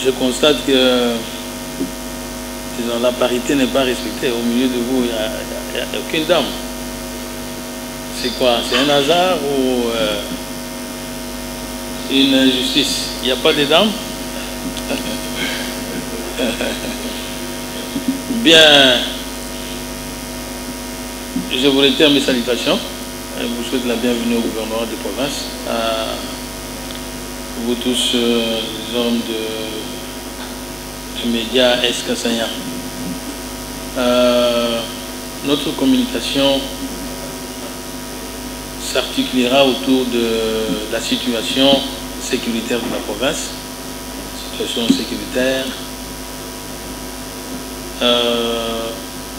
je constate que disons, la parité n'est pas respectée. Au milieu de vous, il n'y a aucune dame. C'est quoi? C'est un hasard ou une injustice? Il n'y a pas de dames? Bien, je vous réitère mes salutations. Je vous souhaite la bienvenue au gouvernement de province. À vous tous, les hommes de médias ex-Kassanya. Notre communication s'articulera autour de la situation sécuritaire de la province, situation sécuritaire,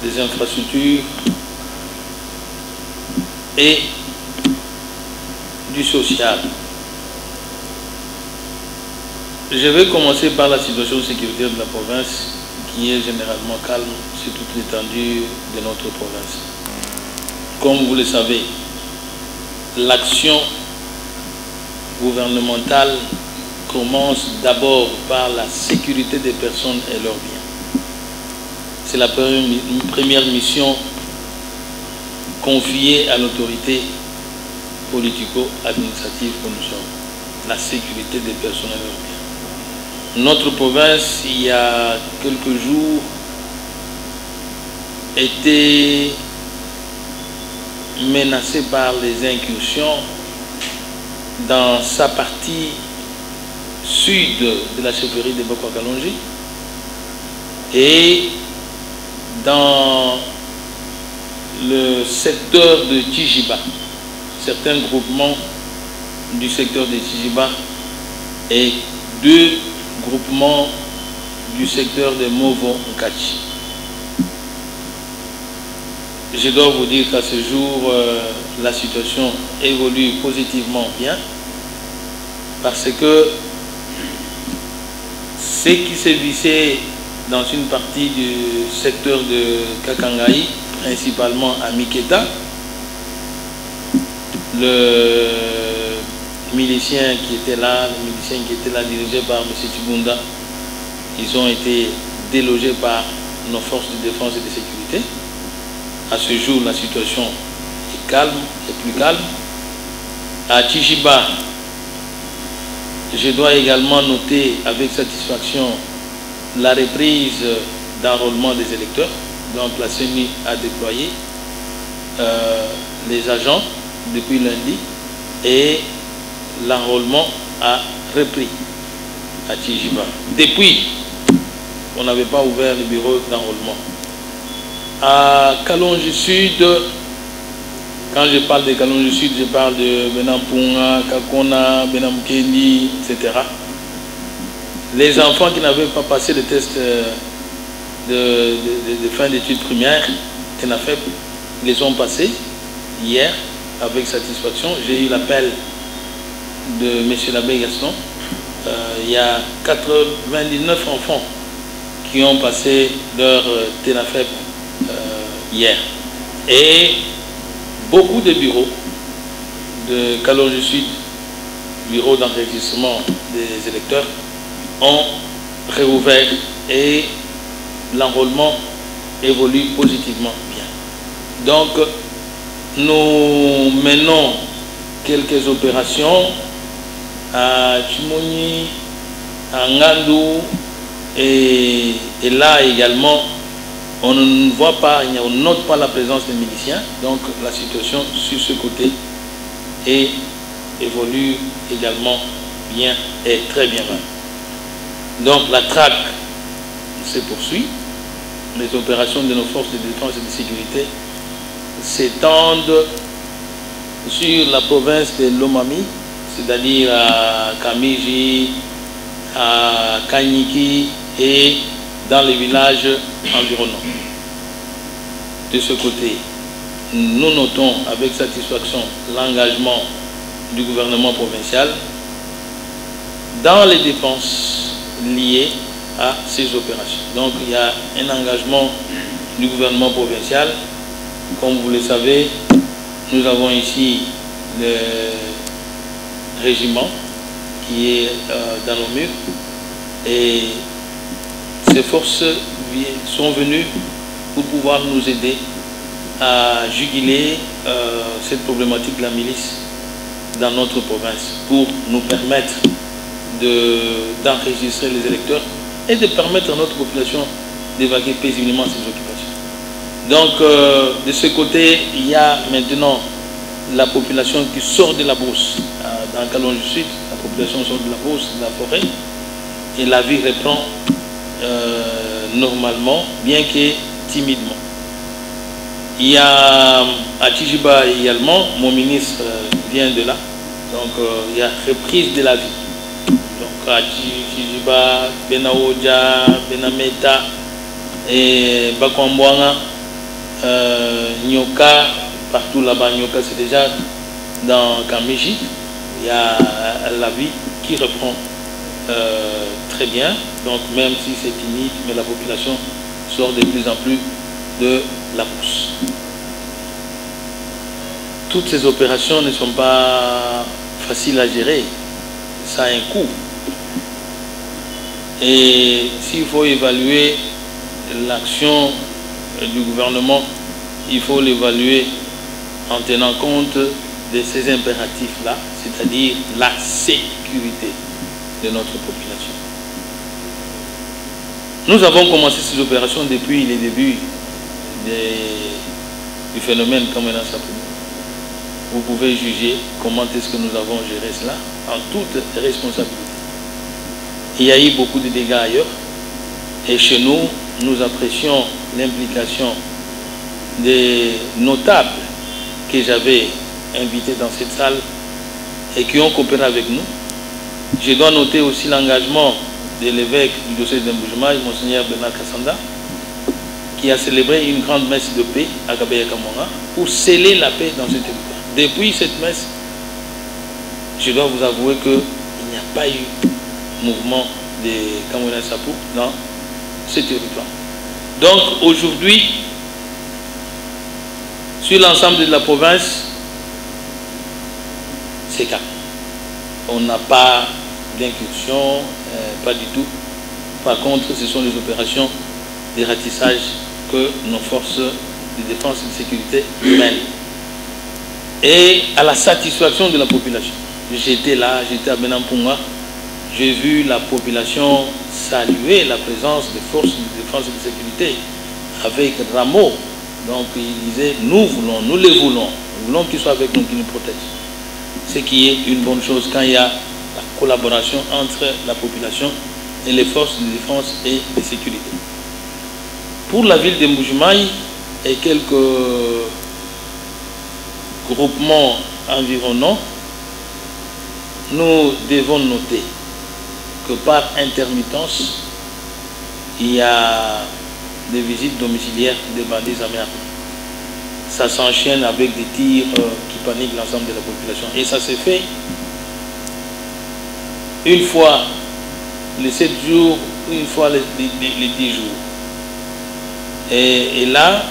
des infrastructures et du social. Je vais commencer par la situation sécuritaire de la province qui est généralement calme sur toute l'étendue de notre province. Comme vous le savez, l'action gouvernementale commence d'abord par la sécurité des personnes et leurs biens. C'est la première mission confiée à l'autorité politico-administrative que nous sommes. La sécurité des personnes et leurs biens. Notre province, il y a quelques jours, était menacée par les incursions dans sa partie sud de la chefferie de Bokwa-Kalonji et dans le secteur de Tijiba. Certains groupements du secteur de Tijiba et deux groupements du secteur de Movo-Nkachi. Je dois vous dire qu'à ce jour, la situation évolue positivement bien parce que ce qui s'est vissé dans une partie du secteur de Kakangaï, principalement à Miketa, le milicien qui était là, dirigé par M. Tibunda, ils ont été délogés par nos forces de défense et de sécurité. À ce jour, la situation est calme, est plus calme. À Tijiba, je dois également noter avec satisfaction la reprise d'enrôlement des électeurs. Donc la CENI a déployé les agents depuis lundi et l'enrôlement a repris à Tijiba. Depuis, on n'avait pas ouvert le bureau d'enrôlement. À Kalonji Sud, quand je parle de Kalonji Sud, je parle de Benampunga, Kakona, Benamkendi, etc. Les enfants qui n'avaient pas passé le test de fin d'études primaires, TENAFEP, les ont passés hier avec satisfaction. J'ai eu l'appel de M. l'abbé Gaston. Il y a 99 enfants qui ont passé leur TENAFEP hier. Et beaucoup de bureaux de Kalonji Sud, bureaux d'enregistrement des électeurs, ont réouvert et l'enrôlement évolue positivement bien. Donc, nous menons quelques opérations à Chimoni, à Ngandou, et là également, on ne voit pas, on note pas la présence des miliciens, donc la situation sur ce côté évolue également bien et très bien. Donc la traque se poursuit, les opérations de nos forces de défense et de sécurité s'étendent sur la province de Lomami, c'est-à-dire à Kamiji, à Kanyiki et dans les villages environnants. De ce côté, nous notons avec satisfaction l'engagement du gouvernement provincial dans les dépenses liées à ces opérations. Donc il y a un engagement du gouvernement provincial. Comme vous le savez, nous avons ici le régiment qui est dans nos murs Et ces forces sont venues pour pouvoir nous aider à juguler cette problématique de la milice dans notre province, pour nous permettre d'enregistrer les électeurs et de permettre à notre population d'évacuer paisiblement ses occupations. Donc, de ce côté, il y a maintenant la population qui sort de la brousse. Dans Kalonji Sud, la population sort de la brousse, de la forêt, et la vie reprend normalement, bien que timidement. Il y a à Tijiba également, mon ministre vient de là, donc il y a reprise de la vie. Donc à Tijiba, Benaoja, Benameta et Bakwambouanga, Nyoka, partout là-bas, Nyoka c'est déjà dans Kamiji, il y a la vie qui reprend très bien, donc même si c'est timide, mais la population sort de plus en plus de la brousse. Toutes ces opérations ne sont pas faciles à gérer, ça a un coût. Et s'il faut évaluer l'action du gouvernement, il faut l'évaluer en tenant compte de ces impératifs-là, c'est-à-dire la sécurité de notre population. Nous avons commencé ces opérations depuis les débuts du phénomène Kamwina Nsapu. Vous pouvez juger comment est-ce que nous avons géré cela en toute responsabilité. Il y a eu beaucoup de dégâts ailleurs et chez nous, nous apprécions l'implication des notables que j'avais invités dans cette salle et qui ont coopéré avec nous. Je dois noter aussi l'engagement de l'évêque du diocèse de Mbujimaï, Monseigneur Bernard Kassanda, qui a célébré une grande messe de paix à Kabeya Kamwanga pour sceller la paix dans ce territoire. Depuis cette messe, je dois vous avouer qu'il n'y a pas eu mouvement de Kamwina Nsapu dans ce territoire. Donc aujourd'hui, sur l'ensemble de la province, c'est calme. On n'a pas d'incursion, pas du tout. Par contre, ce sont les opérations de ratissage que nos forces de défense et de sécurité mènent. Et à la satisfaction de la population. J'étais là, j'étais à Benampunga, j'ai vu la population saluer la présence des forces de défense et de sécurité avec rameaux. Donc ils disaient, nous voulons, nous les voulons, nous voulons qu'ils soient avec nous, qu'ils nous protègent. Ce qui est une bonne chose quand il y a la collaboration entre la population et les forces de défense et de sécurité. Pour la ville de Mbujimaï et quelques groupements environnants, nous devons noter que par intermittence, il y a des visites domiciliaires des bandits armés. Ça s'enchaîne avec des tirs qui paniquent l'ensemble de la population. Et ça s'est fait une fois les 7 jours, une fois les 10 jours. Et là,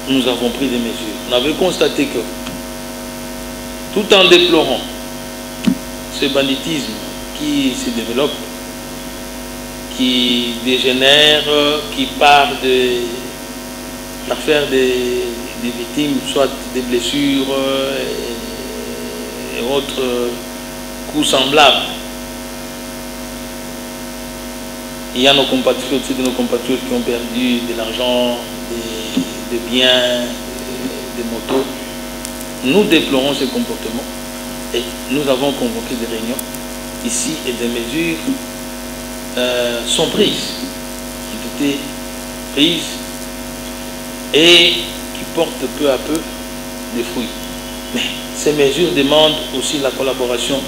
nous avons pris des mesures. On avait constaté que, tout en déplorant ce banditisme qui se développe, qui dégénère, qui part de l'affaire des victimes, soit des blessures et autres coups semblables. Il y a nos compatriotes, c'est de nos compatriotes qui ont perdu de l'argent, des biens, des motos. Nous déplorons ce comportement et nous avons convoqué des réunions ici et des mesures sont prises, ont été prises et qui portent peu à peu des fruits. Mais ces mesures demandent aussi la collaboration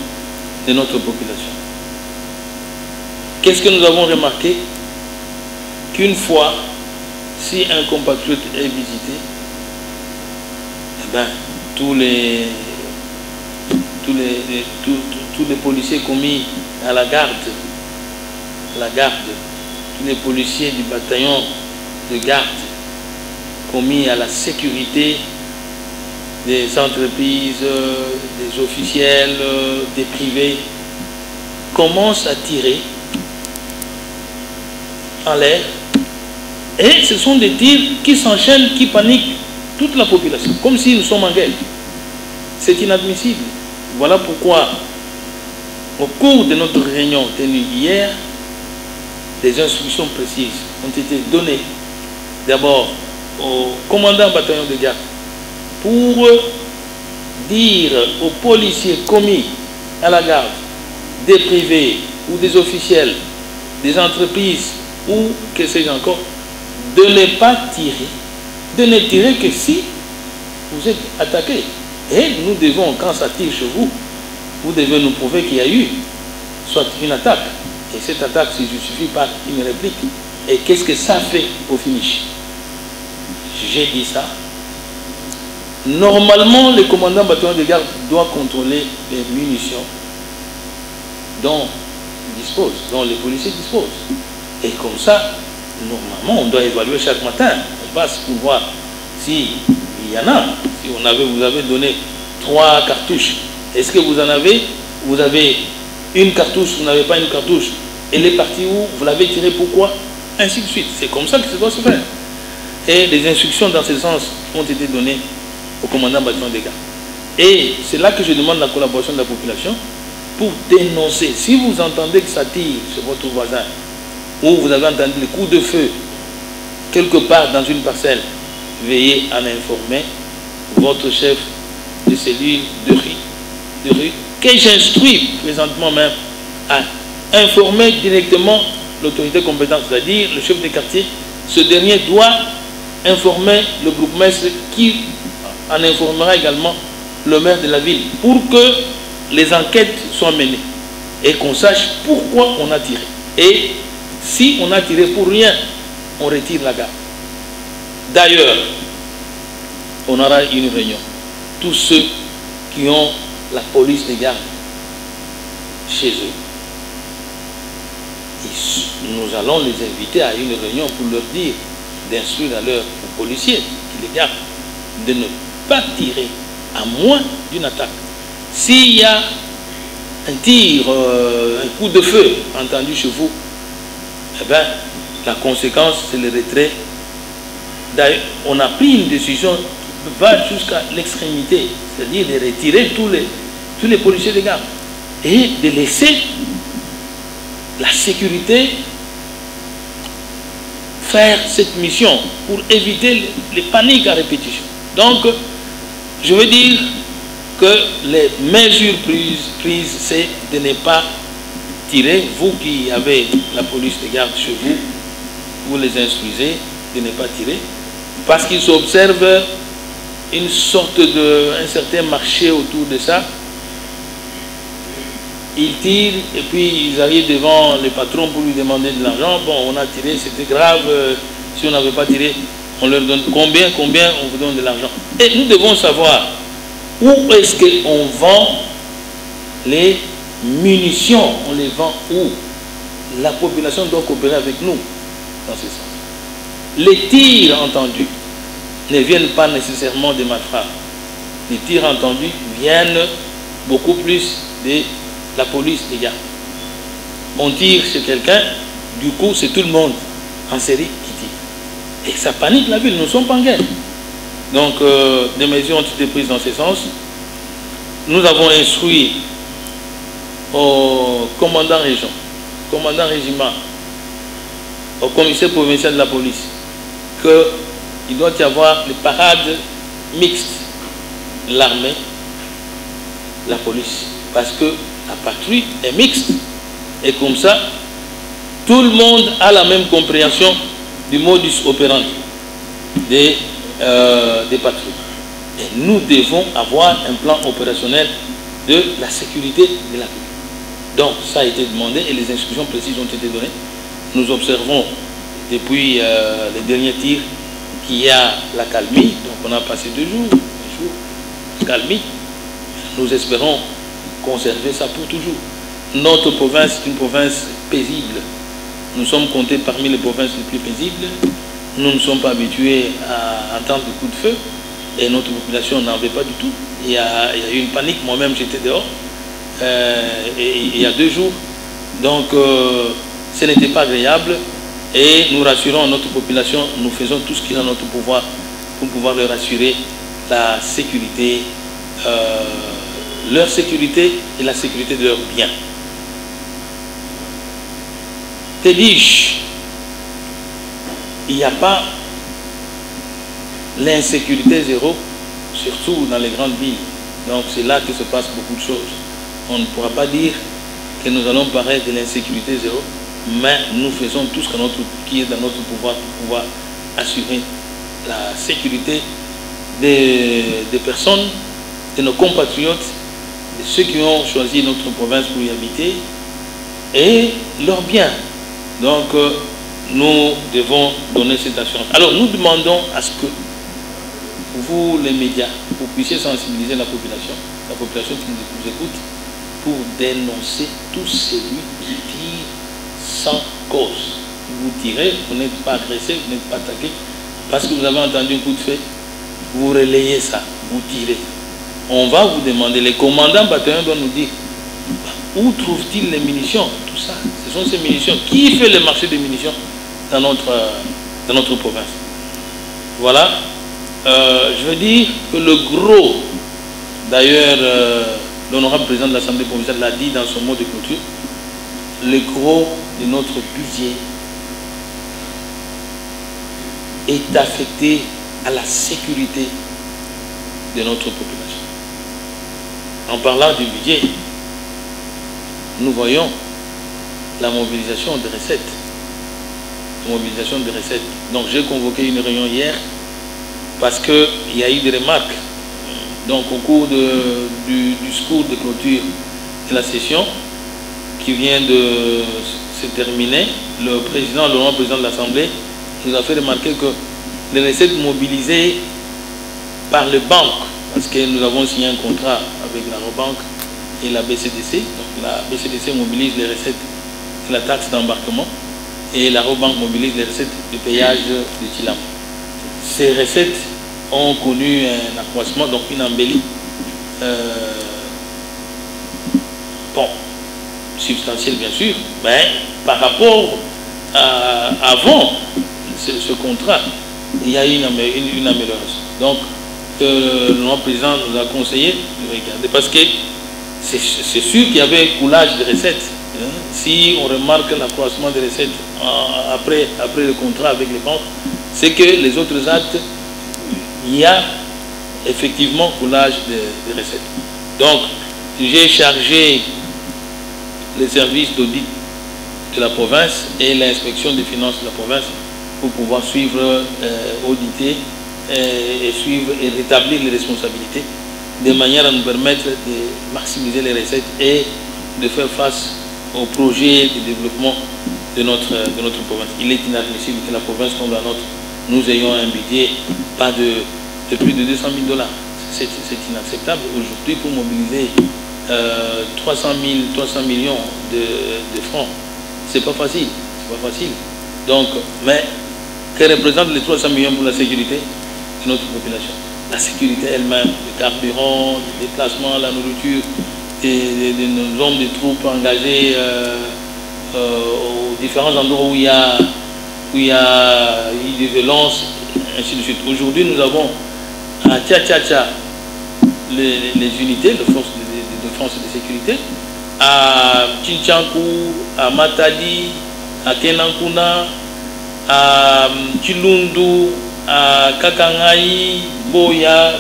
de notre population. Qu'est-ce que nous avons remarqué? Qu'une fois, si un compatriote est visité, eh ben, tous les policiers commis à la garde, tous les policiers du bataillon de garde commis à la sécurité des entreprises, des officiels, des privés, commencent à tirer en l'air. Et ce sont des tirs qui s'enchaînent, qui paniquent toute la population, comme si nous sommes en guerre. C'est inadmissible. Voilà pourquoi, au cours de notre réunion tenue hier, des instructions précises ont été données d'abord au commandant bataillon de garde pour dire aux policiers commis à la garde, des privés ou des officiels, des entreprises ou que sais-je encore, de ne pas tirer, de ne tirer que si vous êtes attaqué. Et nous devons, quand ça tire chez vous, vous devez nous prouver qu'il y a eu soit une attaque, et cette attaque se justifie par une réplique. Et qu'est-ce que ça fait au finish? J'ai dit ça. Normalement, le commandant bataillon de garde doit contrôler les munitions dont les policiers disposent. Et comme ça, normalement, on doit évaluer chaque matin. On passe pour voir s'il y en a. Si vous avez donné 3 cartouches, est-ce que vous en avez? Vous avez une cartouche, vous n'avez pas une cartouche. Elle est partie où? Vous l'avez tirée, pourquoi? Ainsi de suite. C'est comme ça que ça doit se faire. Et les instructions dans ce sens ont été données au commandant bataillon de garde. Et c'est là que je demande la collaboration de la population pour dénoncer. Si vous entendez que ça tire chez votre voisin, ou vous avez entendu les coups de feu quelque part dans une parcelle, veuillez en informer votre chef de cellule de rue que j'instruis présentement même à informer directement l'autorité compétente, c'est-à-dire le chef de quartier. Ce dernier doit informer le bourgmestre qui en informera également le maire de la ville pour que les enquêtes soient menées et qu'on sache pourquoi on a tiré. Et si on a tiré pour rien, on retire la garde. D'ailleurs, on aura une réunion. Tous ceux qui ont la police de garde chez eux, nous allons les inviter à une réunion pour leur dire d'instruire à leurs policiers qui les gardent de ne pas tirer à moins d'une attaque. S'il y a un tir, un coup de feu entendu chez vous, eh bien, la conséquence, c'est le retrait. D'ailleurs, on a pris une décision qui va jusqu'à l'extrémité, c'est-à-dire de retirer tous les policiers de garde et de laisser la sécurité faire cette mission pour éviter les paniques à répétition. Donc, je veux dire que les mesures prises, c'est de ne pas tirer. Vous qui avez la police de garde chez vous, vous les instruisez de ne pas tirer, parce qu'ils observent une sorte un certain marché autour de ça. Ils tirent et puis ils arrivent devant le patron pour lui demander de l'argent. Bon, on a tiré, c'était grave. Si on n'avait pas tiré, on leur donne combien on vous donne de l'argent. Et nous devons savoir où est-ce qu'on vend les munitions. On les vend où? La population doit coopérer avec nous dans ce sens. Les tirs entendus ne viennent pas nécessairement des malfrats. Les tirs entendus viennent beaucoup plus de la police des gardes. On tire chez quelqu'un, du coup c'est tout le monde en série qui tire. Et ça panique la ville, nous ne sommes pas en guerre. Donc des mesures ont été prises dans ce sens. Nous avons instruit au commandant région, commandant régiment, au commissaire provincial de la police, qu'il doit y avoir les parades mixtes, l'armée, la police. Parce que la patrouille est mixte. Et comme ça, tout le monde a la même compréhension du modus operandi des patrouilles. Et nous devons avoir un plan opérationnel de la sécurité de la ville. Donc, ça a été demandé et les instructions précises ont été données. Nous observons depuis les derniers tirs qu'il y a la calmie. Donc, on a passé 2 jours, calmie. Nous espérons conserver ça pour toujours. Notre province est une province paisible. Nous sommes comptés parmi les provinces les plus paisibles. Nous ne sommes pas habitués à entendre des coups de feu et notre population n'en veut pas du tout. Il y a eu une panique. Moi-même, j'étais dehors il y a 2 jours. Donc, ce n'était pas agréable Et nous rassurons notre population, nous faisons tout ce qui est en notre pouvoir pour pouvoir leur assurer la sécurité, leur sécurité et la sécurité de leurs biens. Te dis-je, il n'y a pas l'insécurité zéro, surtout dans les grandes villes. Donc c'est là que se passe beaucoup de choses. On ne pourra pas dire que nous allons paraître de l'insécurité zéro, mais nous faisons tout ce qui est dans notre pouvoir pour pouvoir assurer la sécurité des personnes, de nos compatriotes, de ceux qui ont choisi notre province pour y habiter et leurs biens. Donc nous devons donner cette assurance. Alors nous demandons à ce que vous, les médias, vous puissiez sensibiliser la population qui nous écoute, pour dénoncer tout celui qui tire sans cause. Vous tirez, vous n'êtes pas agressé, vous n'êtes pas attaqué, parce que vous avez entendu un coup de feu, vous relayez ça, vous tirez. On va vous demander, les commandants bataillons doivent nous dire, où trouvent-ils les munitions? Tout ça, ce sont ces munitions. Qui fait le marché des munitions dans notre province? Voilà. Je veux dire que le gros, d'ailleurs, l'honorable président de l'Assemblée provinciale l'a dit dans son mot de clôture, le gros de notre budget est affecté à la sécurité de notre population. En parlant du budget, nous voyons la mobilisation des recettes. Donc j'ai convoqué une réunion hier parce qu'il y a eu des remarques. Donc au cours du discours de clôture de la session qui vient de se terminer, le l'honorable président de l'Assemblée nous a fait remarquer que les recettes mobilisées par les banques, parce que nous avons signé un contrat avec la Robanque et la BCDC, donc la BCDC mobilise les recettes de la taxe d'embarquement et la Robanque mobilise les recettes du péage de Tilam. Ces recettes ont connu un accroissement, donc une embellie, bon, substantielle bien sûr, mais par rapport à avant ce contrat, il y a eu une amélioration. Donc, le président nous a conseillé de regarder, parce que c'est sûr qu'il y avait un coulage de recettes. Hein. Si on remarque l'accroissement des recettes après le contrat avec les banques, c'est que les autres actes, il y a effectivement coulage des recettes. Donc, j'ai chargé les services d'audit de la province et l'inspection des finances de la province pour pouvoir suivre, auditer et suivre et rétablir les responsabilités de manière à nous permettre de maximiser les recettes et de faire face aux projets de développement de notre province. Il est inadmissible que la province comme la nôtre, nous ayons un budget pas de plus de 200 000 $. C'est inacceptable. Aujourd'hui, pour mobiliser 300 millions de francs, c'est pas facile. Donc, mais que représentent les 300 millions pour la sécurité de notre population? La sécurité elle-même, le carburant, les déplacements, la nourriture, de nos hommes de troupes engagés aux différents endroits où il y a eu des violences, ainsi de suite. Aujourd'hui, nous avons à Tcha-Tcha-Tcha les unités de force de défense et de sécurité, à Tchinchankou, à Matadi, à Kenankuna, à Chilundu, à Kakangaï, Boya,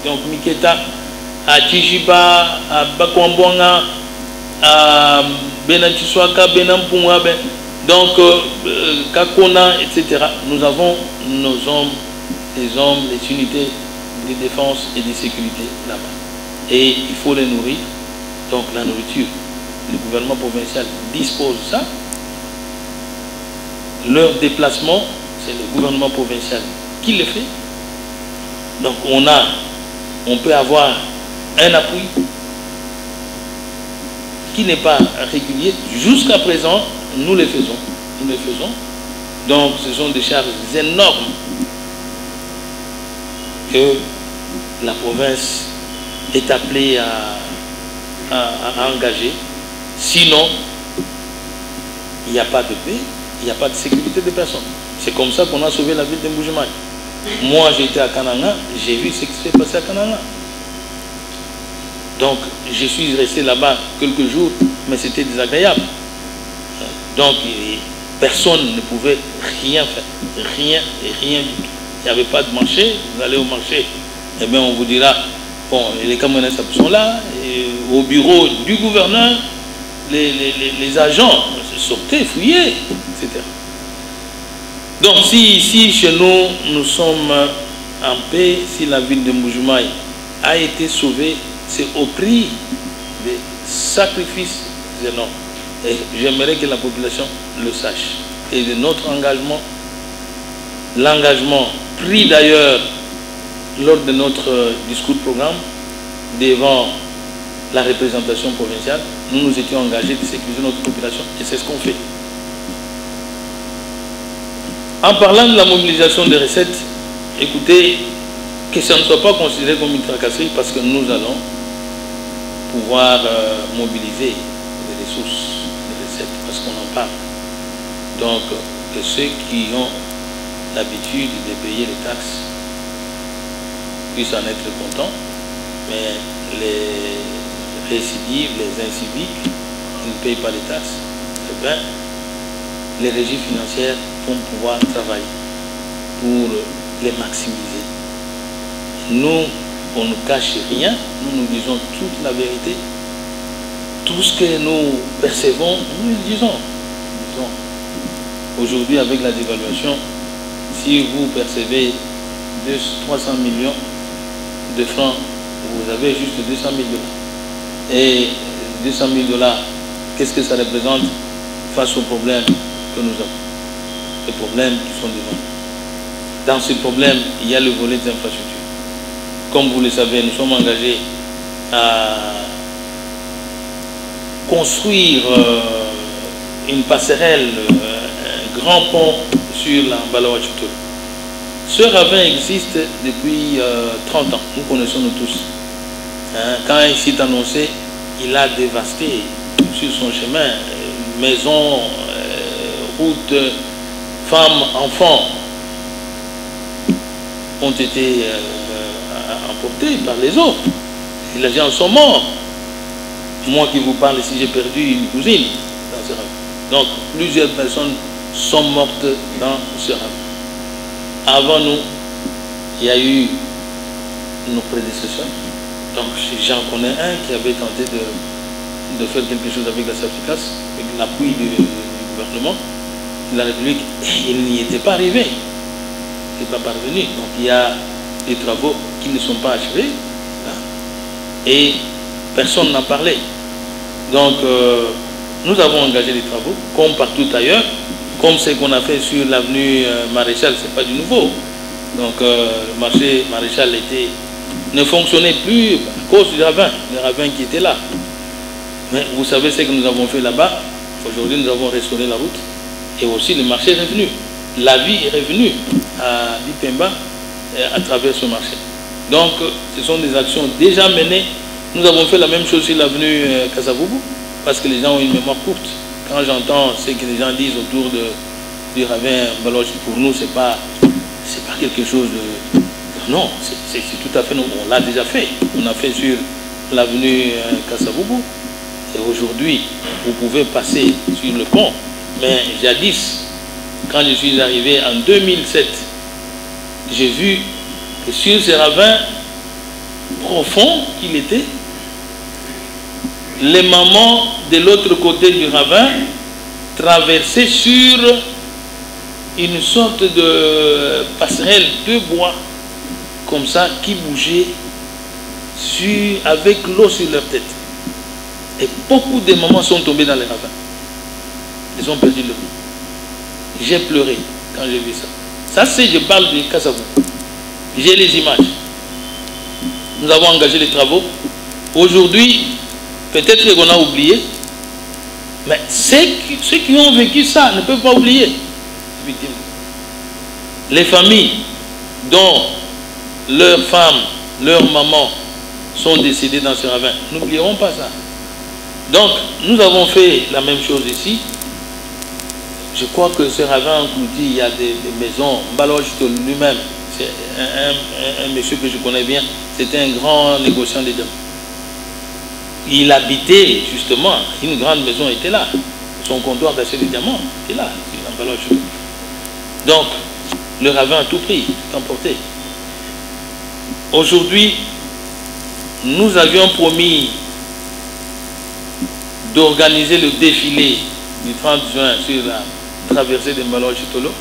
donc Miketa, à Chijiba, à Bakwambwanga, à Benantiswaka, Benampunga, donc Kakona, etc. Nous avons nos hommes, les unités de défense et de sécurité là-bas. Et il faut les nourrir. Donc la nourriture, le gouvernement provincial dispose de ça. Leur déplacement, c'est le gouvernement provincial qui le fait. Donc on peut avoir un appui qui n'est pas régulier. Jusqu'à présent, nous le faisons. Donc ce sont des charges énormes que la province est appelée à engager. Sinon, il n'y a pas de paix, il n'y a pas de sécurité de personne. C'est comme ça qu'on a sauvé la ville de Mbuji-Mayi. Moi, j'étais à Kananga, j'ai vu ce qui s'est passé à Kananga. Donc, je suis resté là-bas quelques jours, mais c'était désagréable. Donc, personne ne pouvait rien faire. Rien et rien du tout. Il n'y avait pas de marché. Vous allez au marché, eh bien, on vous dira, bon, les camionnettes sont là, et au bureau du gouverneur, les agents sortaient, fouillaient, etc. Donc, si ici, chez nous, nous sommes en paix, si la ville de Mbuji-Mayi a été sauvée, c'est au prix des sacrifices énormes. Et j'aimerais que la population le sache. Et de notre engagement, l'engagement pris d'ailleurs lors de notre discours programme devant la représentation provinciale, nous nous étions engagés de sécuriser notre population et c'est ce qu'on fait. En parlant de la mobilisation des recettes, écoutez, que ça ne soit pas considéré comme une tracasserie parce que nous allons pouvoir mobiliser les ressources, les recettes, parce qu'on en parle. Donc, que ceux qui ont l'habitude de payer les taxes puissent en être contents, mais les récidives, les inciviques qui ne payent pas les taxes, eh bien, les régies financières vont pouvoir travailler pour les maximiser. Nous, on ne cache rien, nous disons toute la vérité. Tout ce que nous percevons, nous le disons. Aujourd'hui, avec la dévaluation, si vous percevez 300 millions de francs, vous avez juste 200 000 $. Et 200 000 $, qu'est-ce que ça représente face aux problèmes que nous avons? Les problèmes qui sont devant nous. Dans ces problèmes, il y a le volet des infrastructures. Comme vous le savez, nous sommes engagés à construire une passerelle, un grand pont sur la Mbalawa-Tchoutoul. Ce ravin existe depuis 30 ans, nous connaissons nous tous. Quand il s'est annoncé, il a dévasté sur son chemin, maisons, routes, femmes, enfants ont été emportés par les autres. Et les gens sont morts. Moi qui vous parle ici, j'ai perdu une cousine dans ce ravin. Donc plusieurs personnes sont mortes dans ce ravin. Avant nous, il y a eu nos prédécesseurs. Donc j'en connais un qui avait tenté de faire quelque chose avec la SAFICAS, avec l'appui du gouvernement de la République. Il n'y était pas arrivé. Il n'est pas parvenu. Donc il y a des travaux qui ne sont pas achevés. Et personne n'en parlait. Donc nous avons engagé des travaux, comme partout ailleurs, comme ce qu'on a fait sur l'avenue Maréchal, ce n'est pas du nouveau. Donc le marché Maréchal ne fonctionnait plus à cause du ravin, le ravin qui était là. Mais vous savez ce que nous avons fait là-bas. Aujourd'hui, nous avons restauré la route et aussi le marché est revenu. La vie est revenue à Bipemba à travers ce marché. Donc, ce sont des actions déjà menées. Nous avons fait la même chose sur l'avenue Kasavubu parce que les gens ont une mémoire courte. Quand j'entends ce que les gens disent autour du ravin Mbalawa, pour nous, c'est pas quelque chose de... Non, c'est tout à fait... On l'a déjà fait. On a fait sur l'avenue Kasavubu. Et aujourd'hui, vous pouvez passer sur le pont. Mais jadis, quand je suis arrivé en 2007, j'ai vu que sur ce ravin profond qu'il était, les mamans de l'autre côté du ravin traversaient sur une sorte de passerelle de bois comme ça qui bougeait avec l'eau sur leur tête. Et beaucoup de mamans sont tombées dans les ravins. Ils ont perdu le vie. J'ai pleuré quand j'ai vu ça. Ça c'est, je parle de Kasavubu. J'ai les images. Nous avons engagé les travaux. Aujourd'hui, peut-être qu'on a oublié, mais ceux qui ont vécu ça ne peuvent pas oublier. Les familles dont leurs femmes, leurs mamans sont décédées dans ce ravin, n'oublieront pas ça. Donc, nous avons fait la même chose ici. Je crois que ce ravin Clouty, il y a des maisons. Mbaloche lui-même, c'est un monsieur que je connais bien, c'était un grand négociant des diamants. Il habitait justement, une grande maison était là. Son comptoir d'achat de diamants était là, Mbaloche. Donc, le ravin a tout pris, tout emporté. Aujourd'hui, nous avions promis d'organiser le défilé du 30 juin sur la traversée de Mbaloche-Tolo.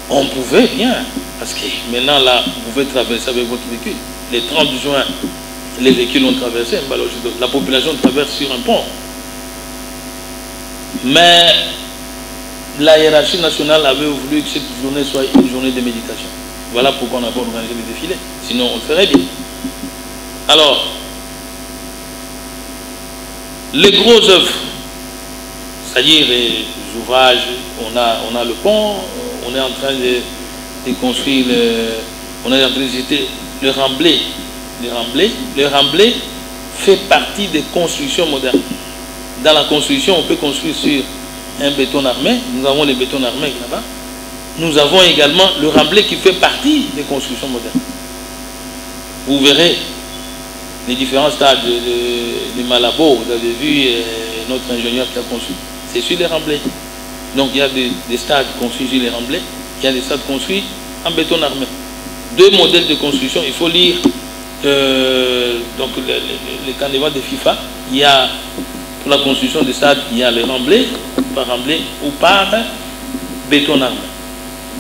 On pouvait bien, parce que maintenant là, vous pouvez traverser avec votre véhicule. Le 30 juin, les véhicules ont traversé Mbaloche-Tolo. La population traverse sur un pont. Mais la hiérarchie nationale avait voulu que cette journée soit une journée de méditation. Voilà pourquoi on n'a pas organisé le défilé. Sinon, on le ferait bien. Alors, les grosses œuvres, c'est-à-dire les ouvrages, on a le pont, on est en train de construire, on est en train de jeter le remblai. Le remblai fait partie des constructions modernes. Dans la construction, on peut construire sur un béton armé. Nous avons les bétons armés là-bas. Nous avons également le remblai qui fait partie des constructions modernes. Vous verrez les différents stades de Malabo. Vous avez vu notre ingénieur qui a construit. C'est sur les remblais. Donc il y a des stades construits sur les remblais. Il y a des stades construits en béton armé. Deux modèles de construction. Il faut lire donc les canevas de FIFA. Il y a pour la construction des stades, il y a les remblais, par remblai ou par béton armé.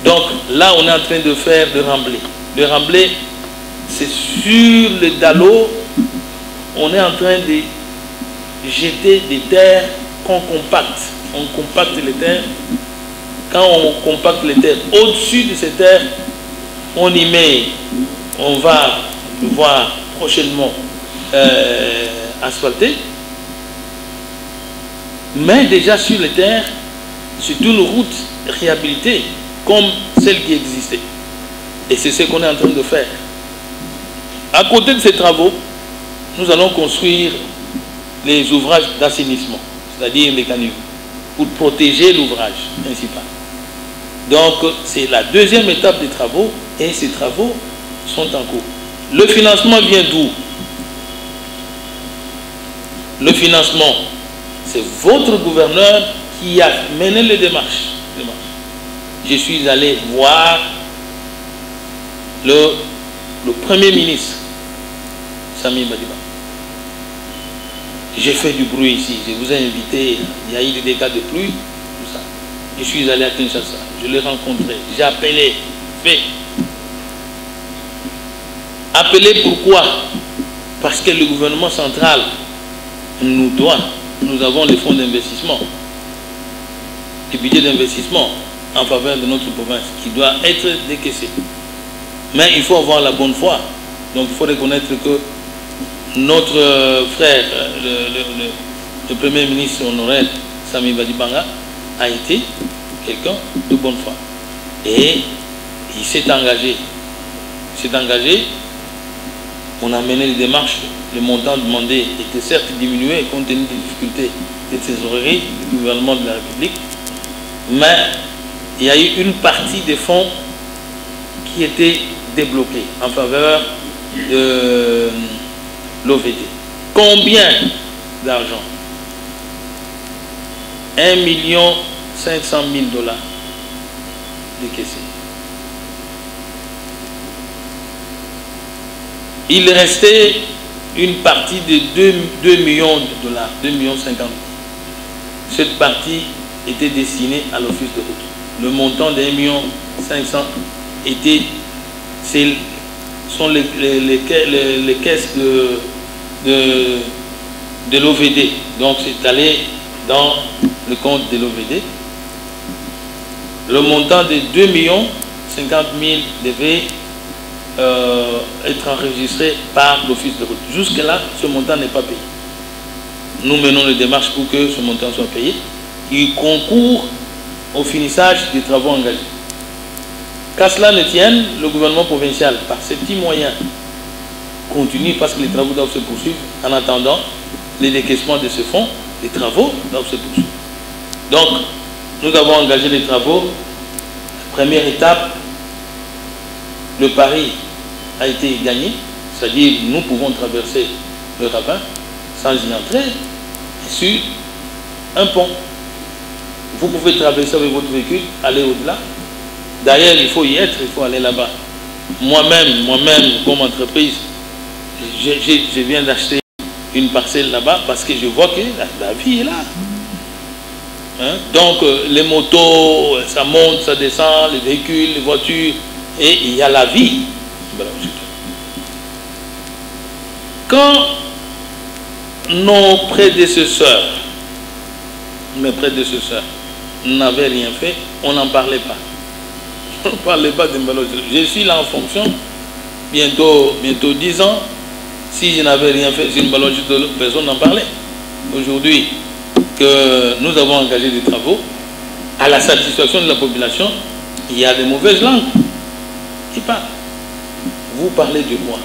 Donc là, on est en train de faire le remblai. Le remblai, c'est sur le dallo, on est en train de jeter des terres qu'on compacte. On compacte les terres. Quand on compacte les terres, au-dessus de ces terres, on y met, on va voir prochainement asphalter. Mais déjà sur les terres, c'est une route réhabilitée comme celle qui existait. Et c'est ce qu'on est en train de faire. À côté de ces travaux, nous allons construire les ouvrages d'assainissement, c'est-à-dire les caniveaux, pour protéger l'ouvrage principal. Donc, c'est la deuxième étape des travaux et ces travaux sont en cours. Le financement vient d'où? Le financement, c'est votre gouverneur qui a mené les démarches. Je suis allé voir le Premier ministre, Sami Badiba. J'ai fait du bruit ici, je vous ai invité, il y a eu des dégâts de pluie, tout ça. Je suis allé à Kinshasa, je l'ai rencontré, j'ai appelé, fait. Appelé pourquoi? Parce que le gouvernement central nous doit, nous avons les fonds d'investissement, le budget d'investissement en faveur de notre province qui doit être décaissé. Mais il faut avoir la bonne foi. Donc il faut reconnaître que notre frère, le Premier ministre honoraire, Sami Badibanga, a été quelqu'un de bonne foi. Et il s'est engagé. On a mené les démarches. Le montant demandé était certes diminué compte tenu des difficultés de trésorerie du gouvernement de la République. Mais il y a eu une partie des fonds qui était débloquée en faveur de l'OVD. Combien d'argent? 1 500 000 $ décaissés. Il restait une partie de 2 millions de $, 2 millions 50 000. Cette partie était destinée à l'office de route. Le montant de 1 million 500 était, sont les caisses de l'OVD. Donc c'est allé dans le compte de l'OVD. Le montant de 2 millions 50 000 devait être enregistré par l'office de route. Jusque-là, ce montant n'est pas payé. Nous menons les démarches pour que ce montant soit payé. Il concourt au finissage des travaux engagés. Qu'à cela ne tienne, le gouvernement provincial, par ses petits moyens, continue parce que les travaux doivent se poursuivre. En attendant les décaissements de ce fonds, les travaux doivent se poursuivre. Donc, nous avons engagé les travaux. Première étape, le pari a été gagné, c'est-à-dire nous pouvons traverser le ravin sans y entrer sur un pont. Vous pouvez traverser avec votre véhicule, aller au-delà. D'ailleurs, il faut y être, il faut aller là-bas. Moi-même, comme entreprise, je viens d'acheter une parcelle là-bas parce que je vois que la vie est là. Hein? Donc, les motos, ça monte, ça descend, les véhicules, les voitures, et il y a la vie. Quand nos prédécesseurs n'avaient rien fait, on n'en parlait pas. On ne parlait pas de Mbalo. Je suis là en fonction, bientôt 10 ans. Si je n'avais rien fait sur Mbalo, personne n'en parlait. Aujourd'hui, que nous avons engagé des travaux, à la satisfaction de la population, il y a des mauvaises langues qui parlent. Vous parlez de moi,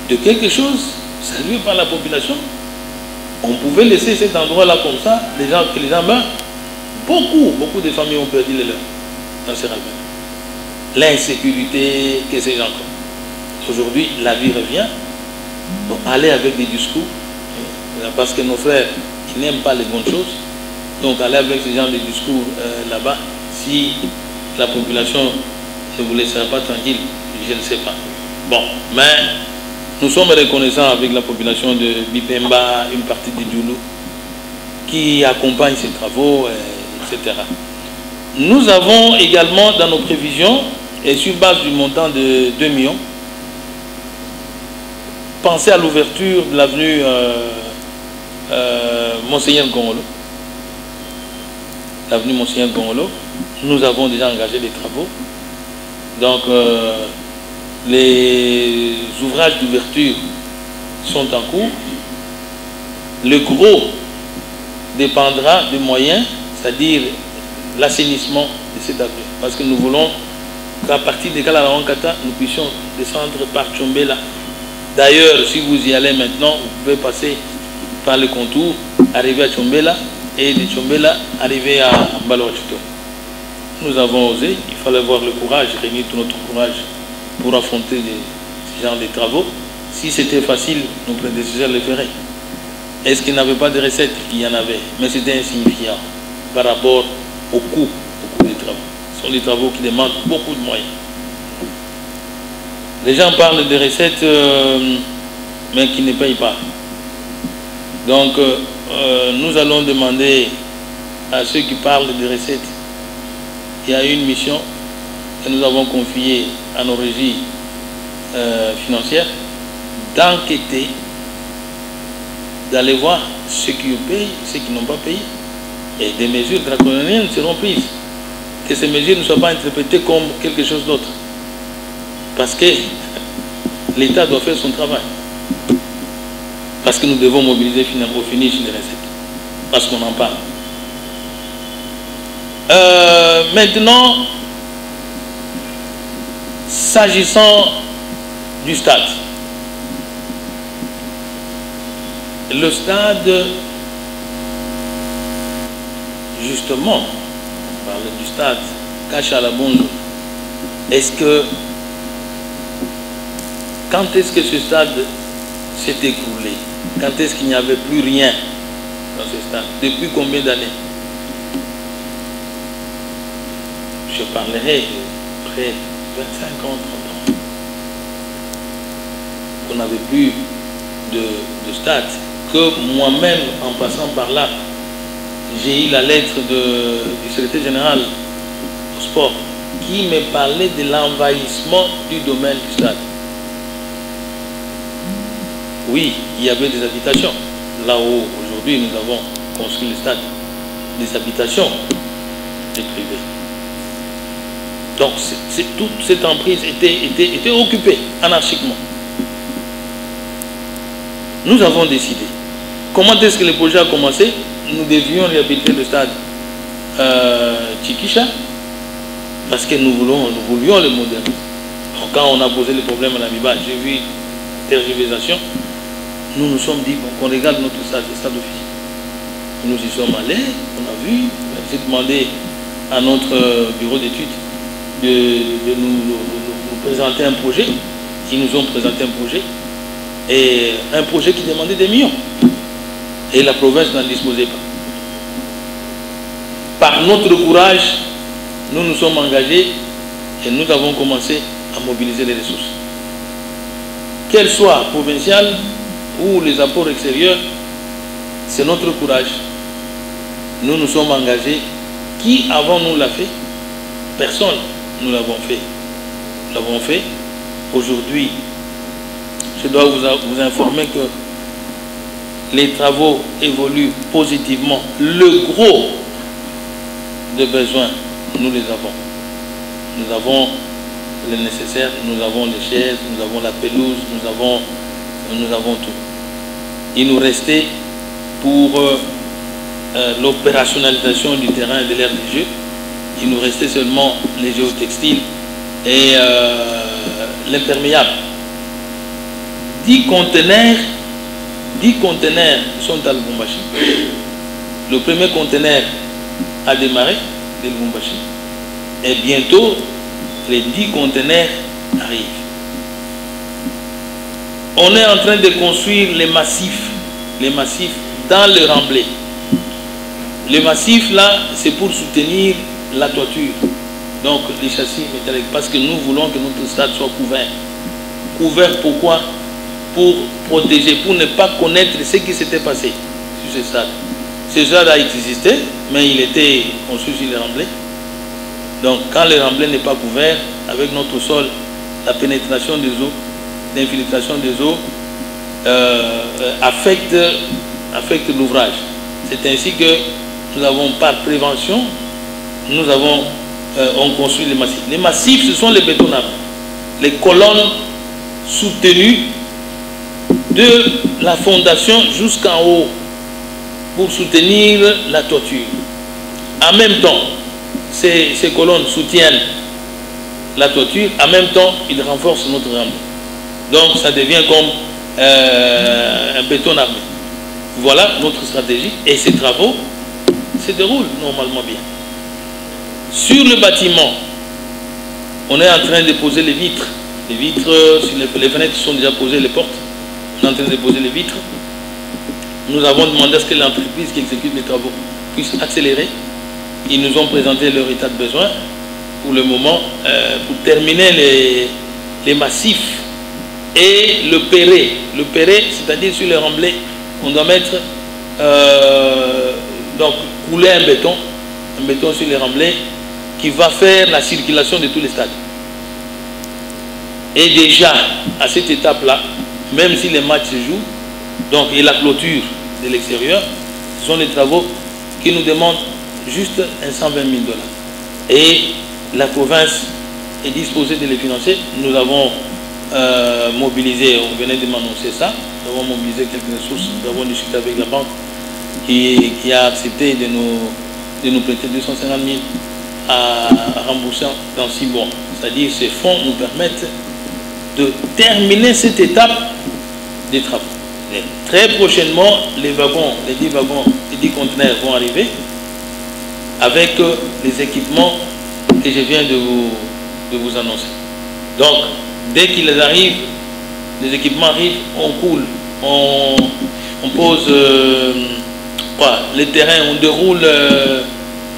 de quelque chose salué par la population. On pouvait laisser cet endroit-là comme ça, que les gens meurent. Beaucoup de familles ont perdu les leurs dans ces ravins. L'insécurité, que ces gens comme. Aujourd'hui, la vie revient. Donc, aller avec des discours, parce que nos frères, ils n'aiment pas les bonnes choses. Donc, aller avec ce genre de discours là-bas, si la population ne vous laissera pas tranquille, je ne sais pas. Bon, mais nous sommes reconnaissants avec la population de Bipemba, une partie de Djoulou, qui accompagne ces travaux, etc. Nous avons également dans nos prévisions, et sur base du montant de 2 millions, pensé à l'ouverture de l'avenue Monseigneur Gongolo. L'avenue Monseigneur Gongolo, nous avons déjà engagé des travaux. Donc, les ouvrages d'ouverture sont en cours. Le gros dépendra des moyens, c'est-à-dire l'assainissement de cette avenue. Parce que nous voulons qu'à partir de Kalarawankata, nous puissions descendre par Tchombela. D'ailleurs, si vous y allez maintenant, vous pouvez passer par le contour, arriver à Tchombela, et de Tchombela, arriver à Mbaloachito. Nous avons osé, il fallait avoir le courage, réunir tout notre courage pour affronter ce genre de travaux. Si c'était facile, nos prédécesseurs le feraient. Est-ce qu'ils n'avaient pas de recettes? Il y en avait, mais c'était insignifiant par rapport au coût des travaux. Ce sont des travaux qui demandent beaucoup de moyens. Les gens parlent de recettes, mais qui ne payent pas. Donc, nous allons demander à ceux qui parlent de recettes. Il y a une mission que nous avons confiée à nos régies financières d'enquêter, d'aller voir ceux qui payent, ceux qui n'ont pas payé. Et des mesures draconiennes seront prises. Que ces mesures ne soient pas interprétées comme quelque chose d'autre. Parce que l'État doit faire son travail. Parce que nous devons mobiliser finalement au finish les recettes. Parce qu'on en parle. Maintenant, s'agissant du stade. Le stade, justement, on parle du stade Kachala-Bonzo. Est-ce que, quand est-ce que ce stade s'est écroulé? Quand est-ce qu'il n'y avait plus rien dans ce stade? Depuis combien d'années? Je parlerai de près de 25 ans, 30 ans. On n'avait plus de stade. Que moi-même, en passant par là, j'ai eu la lettre du secrétaire général au sport qui me parlait de l'envahissement du domaine du stade. Oui, il y avait des habitations. Là où aujourd'hui nous avons construit le stade, des habitations des privés. Donc toute cette emprise était occupée anarchiquement. Nous avons décidé. Comment est-ce que le projet a commencé? Nous devions réhabiliter le stade Tchikisha parce que nous voulions le moderniser. Donc, quand on a posé le problème à l'Amiba, j'ai vu tergiversation. Nous nous sommes dit qu'on regarde notre stade, le stade officiel. Nous y sommes allés, on a vu, j'ai demandé à notre bureau d'études de nous présenter un projet. Ils nous ont présenté un projet, et un projet qui demandait des millions. Et la province n'en disposait pas. Par notre courage, nous nous sommes engagés et nous avons commencé à mobiliser les ressources. Qu'elles soient provinciales ou les apports extérieurs, c'est notre courage. Nous nous sommes engagés. Qui avant nous l'a fait? Personne. Nous l'avons fait. Nous l'avons fait. Aujourd'hui, je dois vous informer que les travaux évoluent positivement. Le gros de besoins, nous les avons. Nous avons le nécessaire, nous avons les chaises, nous avons la pelouse, nous avons tout. Il nous restait pour l'opérationnalisation du terrain et de l'aire du jeu, il nous restait seulement les géotextiles et l'imperméable. 10 conteneurs sont à Lubumbashi. Le premier conteneur a démarré de Lubumbashi. Et bientôt, les 10 conteneurs arrivent. On est en train de construire les massifs dans le remblai. Le massif là, c'est pour soutenir la toiture. Donc les châssis métalliques, parce que nous voulons que notre stade soit couvert. Couvert pourquoi? Pour protéger, pour ne pas connaître ce qui s'était passé sur ce stade. Ce stade a existé, mais il était construit sur le remblai. Donc quand le remblai n'est pas couvert, avec notre sol, la pénétration des eaux, l'infiltration des eaux affecte l'ouvrage. C'est ainsi que nous avons, par prévention, on construit les massifs. Les massifs, ce sont les bétonnables, les colonnes soutenues de la fondation jusqu'en haut pour soutenir la toiture. En même temps, ces colonnes soutiennent la toiture, en même temps, ils renforcent notre remblai. Donc, ça devient comme un béton armé. Voilà notre stratégie, et ces travaux se déroulent normalement bien. Sur le bâtiment, on est en train de poser les vitres. Les vitres, les fenêtres sont déjà posées, les portes. On est en train de poser les vitres. Nous avons demandé à ce que l'entreprise qui exécute les travaux puisse accélérer. Ils nous ont présenté leur état de besoin pour le moment, pour terminer les massifs et le perré. Le perré, c'est-à-dire sur les remblais, on doit mettre, donc couler un béton sur les remblais qui va faire la circulation de tous les stades. Et déjà, à cette étape-là, même si les matchs se jouent, donc, et la clôture de l'extérieur, ce sont des travaux qui nous demandent juste 120 000 $. Et la province est disposée de les financer. Nous avons mobilisé, on venait de m'annoncer ça, nous avons mobilisé quelques ressources, nous avons discuté avec la banque qui a accepté de nous prêter 250 000 à rembourser dans 6 mois. C'est-à-dire ces fonds nous permettent de terminer cette étape des travaux. Et très prochainement, les wagons, les 10 wagons, les 10 conteneurs vont arriver avec les équipements que je viens de vous annoncer. Donc, dès qu'ils arrivent, les équipements arrivent, on coule, on pose les terrains, on déroule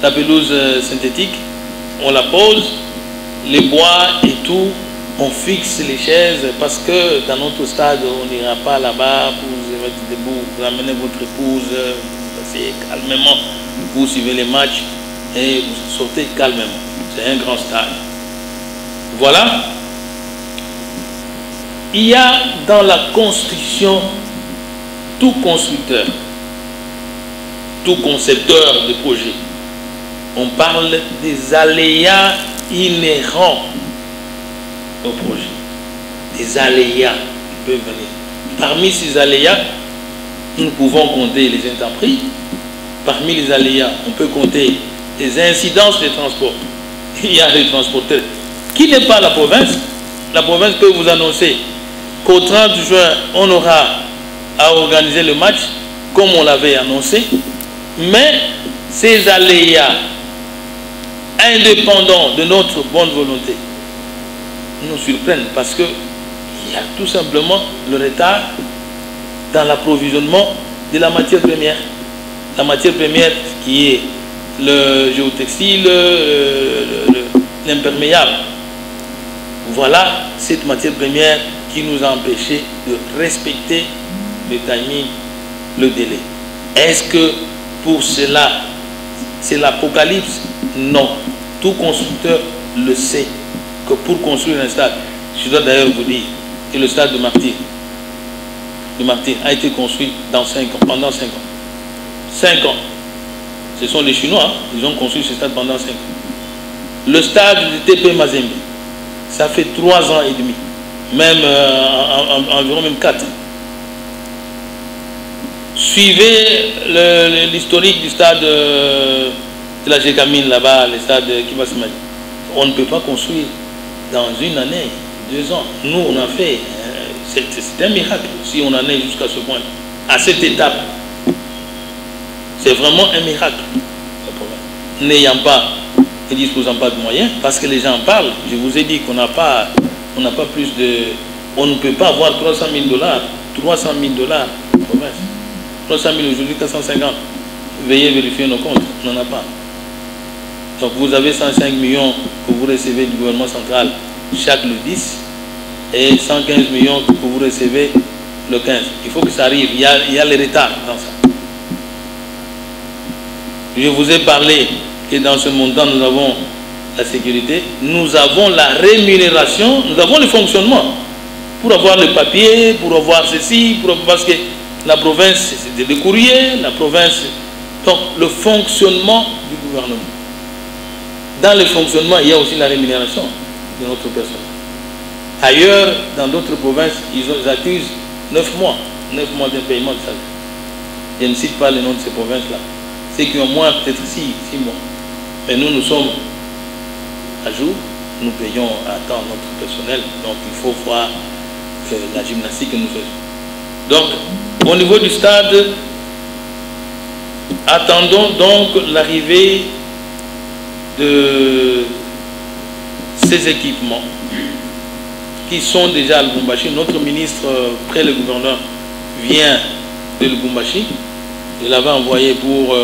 la pelouse synthétique, on la pose, les bois et tout, on fixe les chaises parce que dans notre stade, on n'ira pas là-bas pour vous mettre debout, vous amenez votre épouse, vous passez calmement, vous suivez les matchs et vous sortez calmement. C'est un grand stade. Voilà. Il y a dans la construction tout constructeur, tout concepteur de projet. On parle des aléas inhérents au projet. Des aléas qui peuvent venir. Parmi ces aléas, nous pouvons compter les intempéries. Parmi les aléas, on peut compter les incidences des transports. Il y a des transporteurs qui n'est pas la province. La province peut vous annoncer qu'au 30 juin, on aura à organiser le match comme on l'avait annoncé. Mais ces aléas indépendants de notre bonne volonté nous surprennent parce qu'il y a tout simplement le retard dans l'approvisionnement de la matière première. La matière première qui est le géotextile, l'imperméable. Voilà cette matière première qui nous a empêché de respecter le timing, le délai. Est-ce que pour cela, c'est l'apocalypse? Non. Tout constructeur le sait que pour construire un stade, je dois d'ailleurs vous dire que le stade de Martyr a été construit dans 5 ans, pendant 5 ans. 5 ans. Ce sont les Chinois, hein? Ils ont construit ce stade pendant 5 ans. Le stade du TP Mazembe, ça fait 3 ans et demi, même environ même 4 ans. Suivez l'historique du stade de la Gécamine là-bas, le stade qui va se mettre. On ne peut pas construire dans une année, 2 ans. Nous, on a fait, c'est un miracle si on en est jusqu'à ce point, à cette étape. C'est vraiment un miracle. N'ayant pas et disposant pas de moyens, parce que les gens parlent, je vous ai dit qu'on n'a pas plus de... On ne peut pas avoir 300 000 $, 300 000 $ en province. 300 000 aujourd'hui, 450. Veuillez vérifier nos comptes, on n'en a pas. Donc vous avez 105 millions que vous recevez du gouvernement central chaque le 10 et 115 millions que vous recevez le 15. Il faut que ça arrive, il y a les retards dans ça. Je vous ai parlé que dans ce montant, nous avons la sécurité, nous avons la rémunération, nous avons le fonctionnement. Pour avoir le papier, pour avoir ceci, parce que la province, c'est des courriers, la province... Donc, le fonctionnement du gouvernement. Dans le fonctionnement, il y a aussi la rémunération de notre personnel. Ailleurs, dans d'autres provinces, ils accusent 9 mois de paiement de salaire. Je ne cite pas le nom de ces provinces-là. Ceux qui ont moins, peut-être 6 mois. Mais nous sommes à jour, nous payons à temps notre personnel, donc il faut voir la gymnastique que nous faisons. Donc, au niveau du stade, attendons donc l'arrivée de ces équipements qui sont déjà à Lubumbashi. Notre ministre, près le gouverneur, vient de Lubumbashi. Il l'avait envoyé pour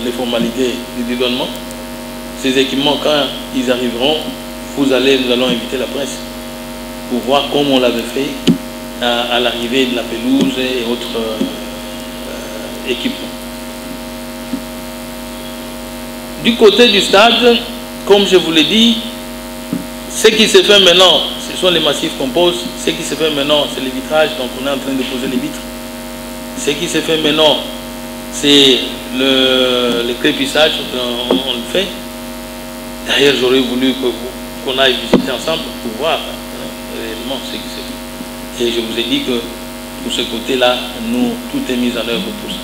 les formalités du dédouanement. Ces équipements, quand ils arriveront, nous allons inviter la presse pour voir comment on l'avait fait à l'arrivée de la pelouse et autres équipements. Du côté du stade, comme je vous l'ai dit, ce qui se fait maintenant, ce sont les massifs qu'on pose. Ce qui se fait maintenant, c'est les vitrages, donc on est en train de poser les vitres. Ce qui se fait maintenant, c'est le crépissage, on le fait. D'ailleurs, j'aurais voulu qu'on aille visiter ensemble pour voir réellement ce qui se fait. Et je vous ai dit que pour ce côté-là, tout est mis en œuvre pour ça.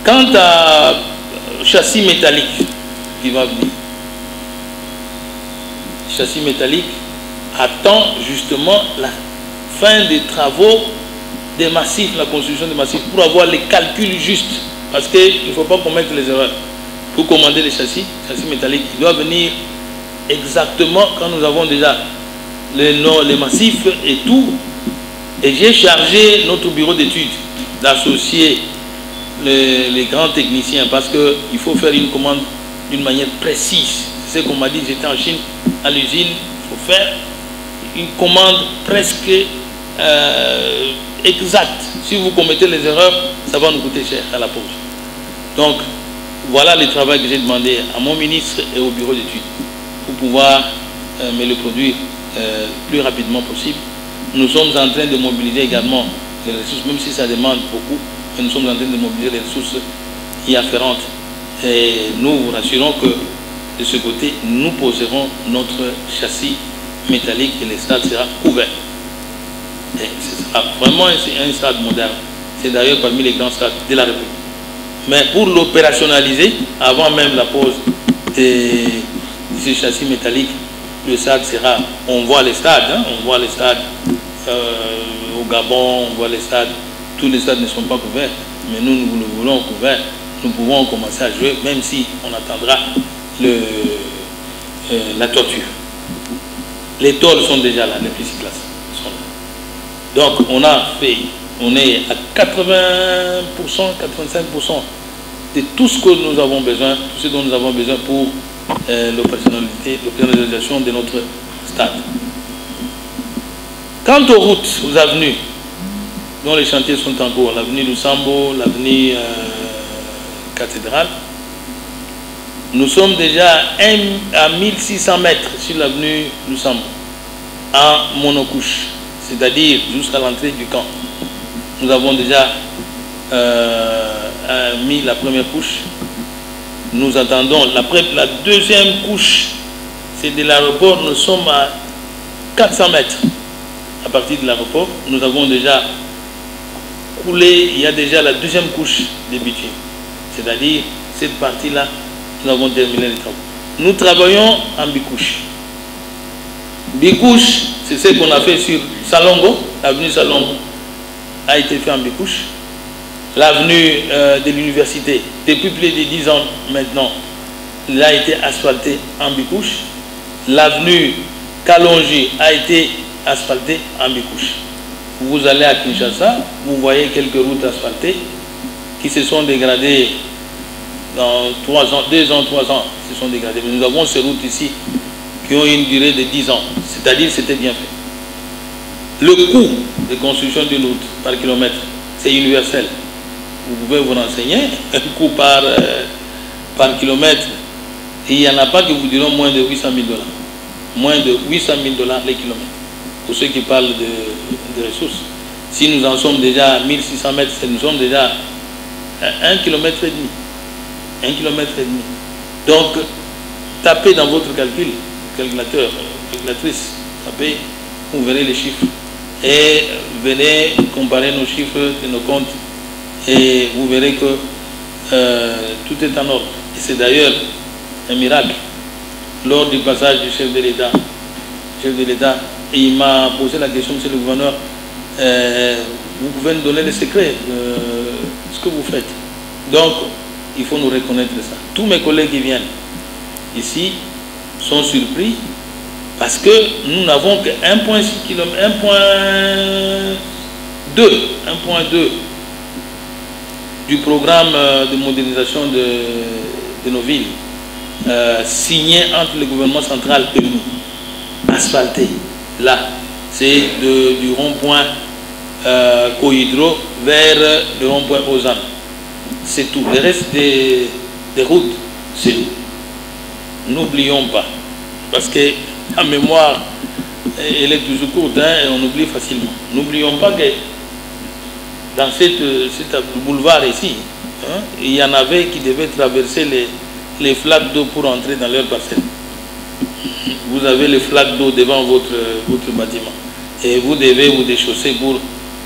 Quant à châssis métallique qui va venir, châssis métallique attend justement la fin des travaux des massifs, la construction des massifs, pour avoir les calculs justes. Parce qu'il ne faut pas commettre les erreurs. Pour commander les châssis métalliques, il doit venir exactement quand nous avons déjà les massifs et tout. Et j'ai chargé notre bureau d'études d'associer les grands techniciens parce qu'il faut faire une commande d'une manière précise. C'est ce qu'on m'a dit, j'étais en Chine, à l'usine, il faut faire une commande presque exacte. Si vous commettez les erreurs, ça va nous coûter cher à la pause. Donc, voilà le travail que j'ai demandé à mon ministre et au bureau d'études pour pouvoir me le produire le plus rapidement possible. Nous sommes en train de mobiliser également les ressources, même si ça demande beaucoup, mais nous sommes en train de mobiliser les ressources y afférentes. Et nous vous rassurons que de ce côté, nous poserons notre châssis métallique et le stade sera ouvert. Et ce sera vraiment un stade moderne. C'est d'ailleurs parmi les grands stades de la République. Mais pour l'opérationnaliser, avant même la pose de ce châssis métallique, le stade sera, on voit les stades, hein, on voit les stades au Gabon, on voit les stades, tous les stades ne sont pas couverts. Mais nous le voulons couvert. Nous pouvons commencer à jouer, même si on attendra la toiture. Les tôles sont déjà là, les plexiglas sont là. Donc on est à 80%, 85% de tout ce que nous avons besoin, tout ce dont nous avons besoin pour l'opérationnalisation de notre stade. Quant aux routes, aux avenues, dont les chantiers sont en cours, l'avenue Lusambo, l'avenue Cathédrale, nous sommes déjà à 1600 mètres sur l'avenue Lusambo, en monocouche, c'est-à-dire jusqu'à l'entrée du camp. Nous avons déjà mis la première couche. Nous attendons la deuxième couche, c'est de l'aéroport. Nous sommes à 400 mètres à partir de l'aéroport. Nous avons déjà coulé, il y a déjà la deuxième couche de bitume. C'est-à-dire, cette partie-là, nous avons terminé les travaux. Nous travaillons en bicouche. Bicouche, c'est ce qu'on a fait sur Salongo, l'avenue Salongo a été fait en bicouche. L'avenue de l'université, depuis plus de 10 ans maintenant, elle a été asphaltée en bicouche. L'avenue Kalonji a été asphaltée en bicouche. Vous allez à Kinshasa, vous voyez quelques routes asphaltées qui se sont dégradées dans 3 ans, 2 ans, 3 ans, se sont dégradées. Mais nous avons ces routes ici qui ont une durée de 10 ans, c'est-à-dire c'était bien fait. Le coût de construction d'une route par kilomètre, c'est universel. Vous pouvez vous renseigner, un coût par kilomètre, et il n'y en a pas qui vous diront moins de 800 000 $. Moins de 800 000 $ les kilomètres. Pour ceux qui parlent de ressources. Si nous en sommes déjà à 1600 mètres, nous sommes déjà à 1,5 km. 1,5 km. Donc, tapez dans votre calculateur, calculatrice, tapez, vous verrez les chiffres. Et venez comparer nos chiffres et nos comptes. Et vous verrez que tout est en ordre. Et c'est d'ailleurs un miracle. Lors du passage du chef de l'État, il m'a posé la question, monsieur le gouverneur, vous pouvez nous donner les secrets de ce que vous faites. Donc, il faut nous reconnaître ça. Tous mes collègues qui viennent ici sont surpris parce que nous n'avons que 1,6 km, 1,2 du programme de modernisation de nos villes, signé entre le gouvernement central et nous, asphalté. Là, c'est du rond-point Cohydro vers le rond-point Ozan. C'est tout. Le reste des routes, c'est nous. N'oublions pas, parce que la mémoire, elle est toujours courte, hein, et on oublie facilement. N'oublions pas que dans cette boulevard ici, hein, il y en avait qui devaient traverser les flaques d'eau pour entrer dans leur parcelle. Vous avez les flaques d'eau devant votre bâtiment. Et vous devez vous déchausser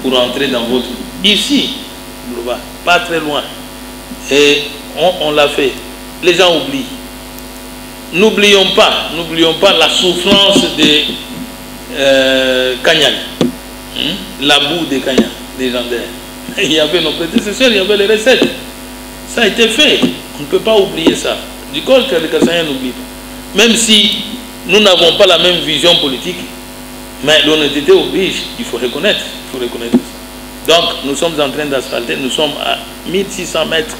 pour entrer dans votre... Ici, boulevard, pas très loin. Et on l'a fait. Les gens oublient. N'oublions pas la souffrance des Kanyal. La boue des Kanyal, des gendarmes. Il y avait nos prédécesseurs, il y avait les recettes. Ça a été fait. On ne peut pas oublier ça. Du coup, les Kassaïens n'oublient pas. Même si nous n'avons pas la même vision politique, mais l'honnêteté oblige, il faut reconnaître ça. Donc, nous sommes en train d'asphalter, nous sommes à 1600 mètres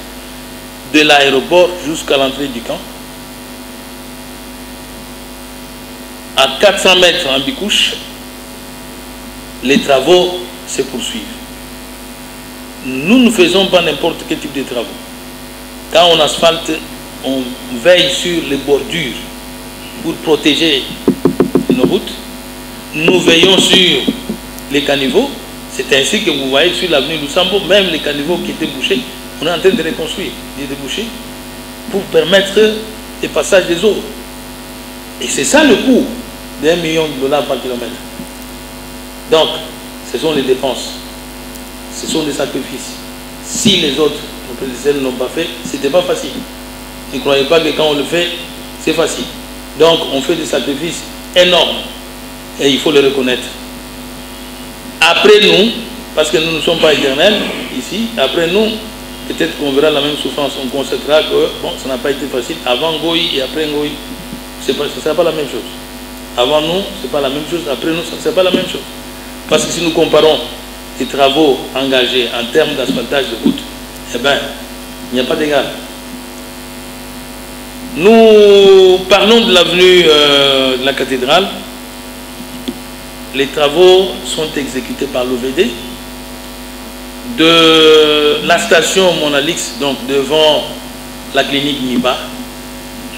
de l'aéroport jusqu'à l'entrée du camp. À 400 mètres en bicouche, les travaux se poursuivent. Nous ne faisons pas n'importe quel type de travaux. Quand on asphalte, on veille sur les bordures pour protéger nos routes. Nous veillons sur les caniveaux. C'est ainsi que vous voyez sur l'avenue Lusambo, même les caniveaux qui étaient bouchés, on est en train de reconstruire, de déboucher, pour permettre le passage des eaux. Et c'est ça le coût d'1 million de $ par kilomètre. Donc, ce sont les dépenses. Ce sont des sacrifices. Si les autres, nos prédécesseurs, ne l'ont pas fait, ce n'était pas facile. Ne croyez pas que quand on le fait, c'est facile. Donc, on fait des sacrifices énormes. Et il faut le reconnaître. Après nous, parce que nous ne sommes pas éternels ici, après nous, peut-être qu'on verra la même souffrance. On constatera que bon, ça n'a pas été facile avant Ngoï et après Ngoï. Ce ne sera pas la même chose. Avant nous, ce n'est pas la même chose. Après nous, ce n'est pas la même chose. Parce que si nous comparons les travaux engagés en termes d'asphaltage de route, eh bien, il n'y a pas d'égal. Nous parlons de l'avenue de la cathédrale. Les travaux sont exécutés par l'OVD. De la station Monalix, donc devant la clinique Niba,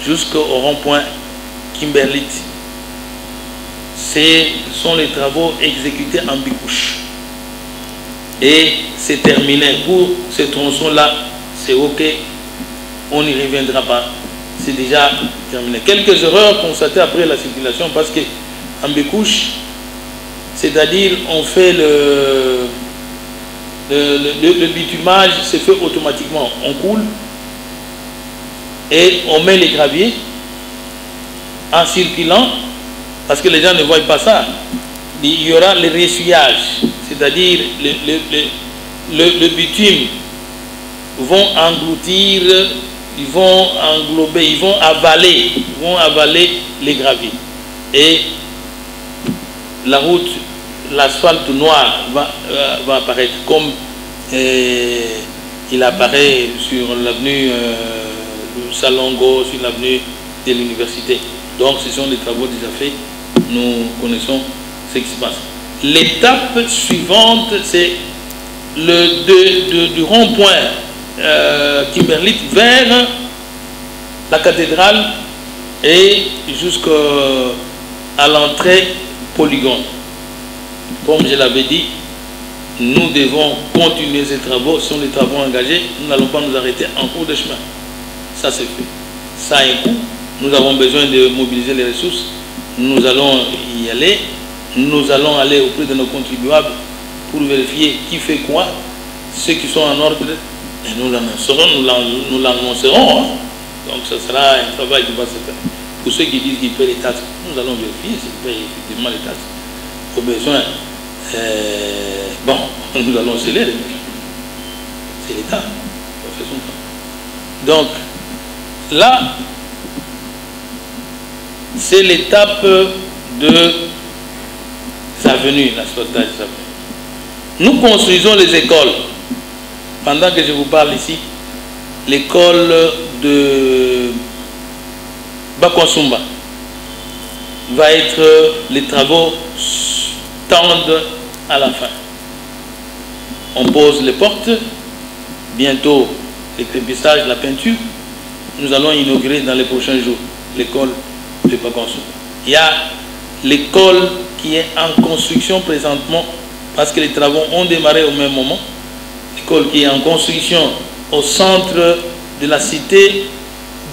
jusqu'au rond-point Kimberlit. Ce sont les travaux exécutés en bicouche. Et c'est terminé. Pour ce tronçon-là, c'est OK. On n'y reviendra pas. C'est déjà terminé. Quelques erreurs constatées après la circulation parce qu'en bicouche, c'est-à-dire on fait le bitumage se fait automatiquement. On coule et on met les graviers en circulant parce que les gens ne voient pas ça. Il y aura le ressuyage, c'est-à-dire le bitume vont engloutir, ils vont englober, ils vont avaler les graviers. Et la route, l'asphalte noir va apparaître comme il apparaît sur l'avenue Salongo, sur l'avenue de l'université. Donc ce sont les travaux déjà faits, nous connaissons ce qui se passe. L'étape suivante, c'est du rond-point Kimberlit vers la cathédrale et jusqu'à l'entrée Polygone. Comme je l'avais dit, nous devons continuer ces travaux. Ce sont les travaux engagés. Nous n'allons pas nous arrêter en cours de chemin. Ça c'est fait. Ça a un coût. Nous avons besoin de mobiliser les ressources. Nous allons y aller. Nous allons aller auprès de nos contribuables pour vérifier qui fait quoi, ceux qui sont en ordre. Et nous l'annoncerons. Hein. Donc ce sera un travail qui va se faire. Pour ceux qui disent qu'ils paient les taxes, nous allons vérifier s'ils payent effectivement les taxes. Au besoin, bon, nous allons sceller les maisons. C'est l'État qui fait son temps. Donc, là, c'est l'étape de avenues, l'asphaltage des avenues. Nous construisons les écoles. Pendant que je vous parle ici, l'école de Bakwasumba va être, les travaux tendent à la fin. On pose les portes, bientôt les crépissages, la peinture. Nous allons inaugurer dans les prochains jours l'école de Bakwasumba. Il y a l'école qui est en construction présentement parce que les travaux ont démarré au même moment. L'école qui est en construction au centre de la cité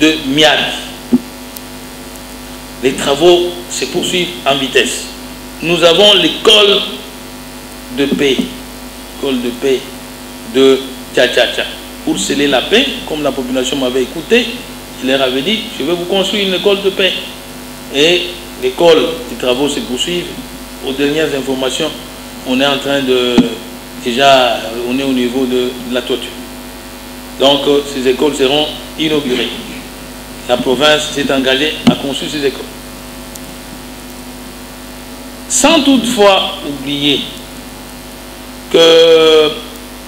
de Miabi. Les travaux se poursuivent en vitesse. Nous avons l'école de paix, de Tcha-Tcha-Tcha. Pour sceller la paix, comme la population m'avait écouté, je leur avais dit, je vais vous construire une école de paix. Et l'école, les travaux se poursuivent. Aux dernières informations, on est en train de... Déjà, on est au niveau de la toiture. Donc, ces écoles seront inaugurées. La province s'est engagée à construire ces écoles. Sans toutefois oublier que,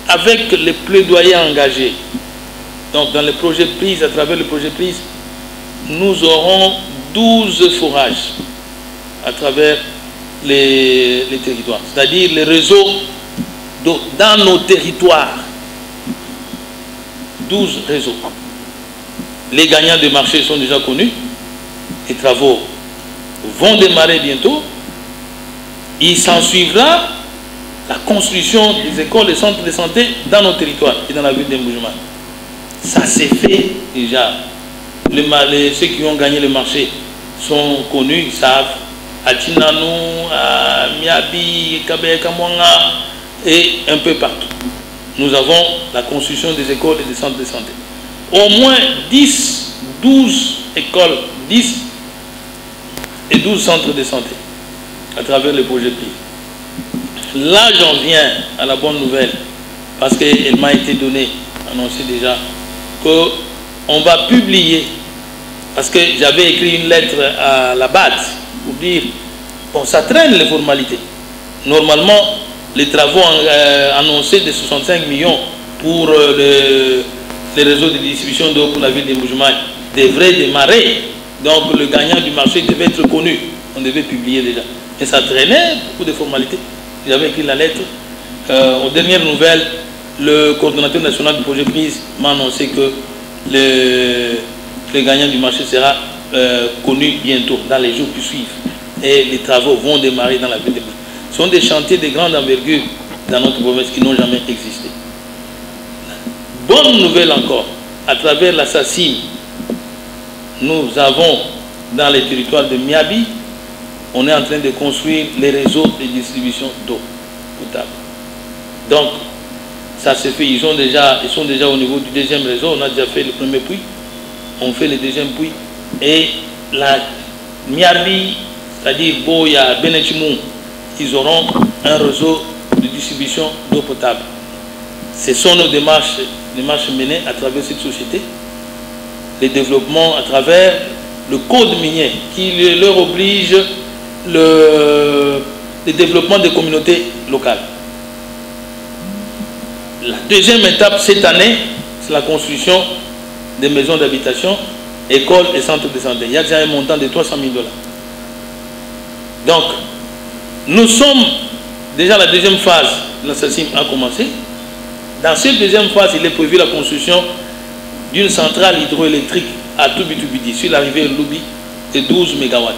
avec les plaidoyers engagés, donc dans les projets PRISE, à travers le projet PRISE, nous aurons 12 forages à travers les territoires, c'est-à-dire les réseaux dans nos territoires. 12 réseaux. Les gagnants des marchés sont déjà connus. Les travaux vont démarrer bientôt. Il s'ensuivra la construction des écoles et centres de santé dans nos territoires et dans la ville d'Emboujman. Ça s'est fait déjà. Ceux qui ont gagné le marché sont connus, ils savent. À Tinanou, à Miabi, Kabe Kamwanga et un peu partout. Nous avons la construction des écoles et des centres de santé. Au moins 10, 12 écoles, 10 et 12 centres de santé à travers le projet PRISE. Là, j'en viens à la bonne nouvelle parce qu'elle m'a été donnée annoncé déjà qu'on va publier, parce que j'avais écrit une lettre à la BAD pour dire, bon, ça traîne les formalités. Normalement, les travaux annoncés de 65 millions pour les réseaux de distribution d'eau pour la ville de Mbuji-Mayi devraient démarrer. Donc le gagnant du marché devait être connu. On devait publier déjà. Mais ça traînait, beaucoup de formalités. J'avais écrit la lettre. Aux dernières nouvelles, le coordonnateur national du projet PRISE m'a annoncé que le gagnant du marché sera connu bientôt, dans les jours qui suivent. Et les travaux vont démarrer dans la ville de Mbuji. Ce sont des chantiers de grande envergure dans notre province qui n'ont jamais existé. Bonne nouvelle encore, à travers la SACIM, nous avons dans les territoires de Miabi, on est en train de construire les réseaux de distribution d'eau potable. Donc, ça se fait, ils sont déjà au niveau du deuxième réseau, on a déjà fait le premier puits, on fait le deuxième puits, et la Miabi, c'est-à-dire Boya, Benechimou, ils auront un réseau de distribution d'eau potable. Ce sont nos démarches menées à travers cette société. Les développements à travers le code minier qui leur oblige le développement des communautés locales. La deuxième étape cette année, c'est la construction des maisons d'habitation, écoles et centres de santé. Il y a déjà un montant de 300 000 $. Donc, nous sommes déjà la deuxième phase, la SACIM a commencé. Dans cette deuxième phase, il est prévu la construction d'une centrale hydroélectrique à Tubitubidi, sur l'arrivée de Loubi, de 12 MW.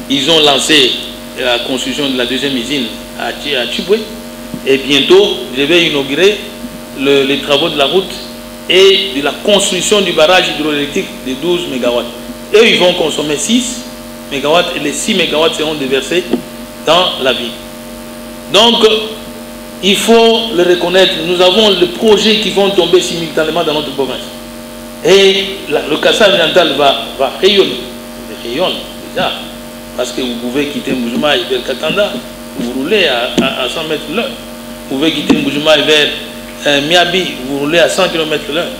Ils ont lancé la construction de la deuxième usine à Tchiboué. Et bientôt, je vais inaugurer les travaux de la route et de la construction du barrage hydroélectrique de 12 MW. Eux, ils vont consommer 6 MW et les 6 MW seront déversés dans la ville. Donc, il faut le reconnaître, nous avons des projets qui vont tomber simultanément dans notre province. Et le Kassai oriental va rayonner. Il rayonne déjà. Parce que vous pouvez quitter Mbuji-Mayi vers Katanda, vous roulez à 100 mètres l'heure. Vous pouvez quitter Mbuji-Mayi vers Miabi, vous roulez à 100 km l'heure.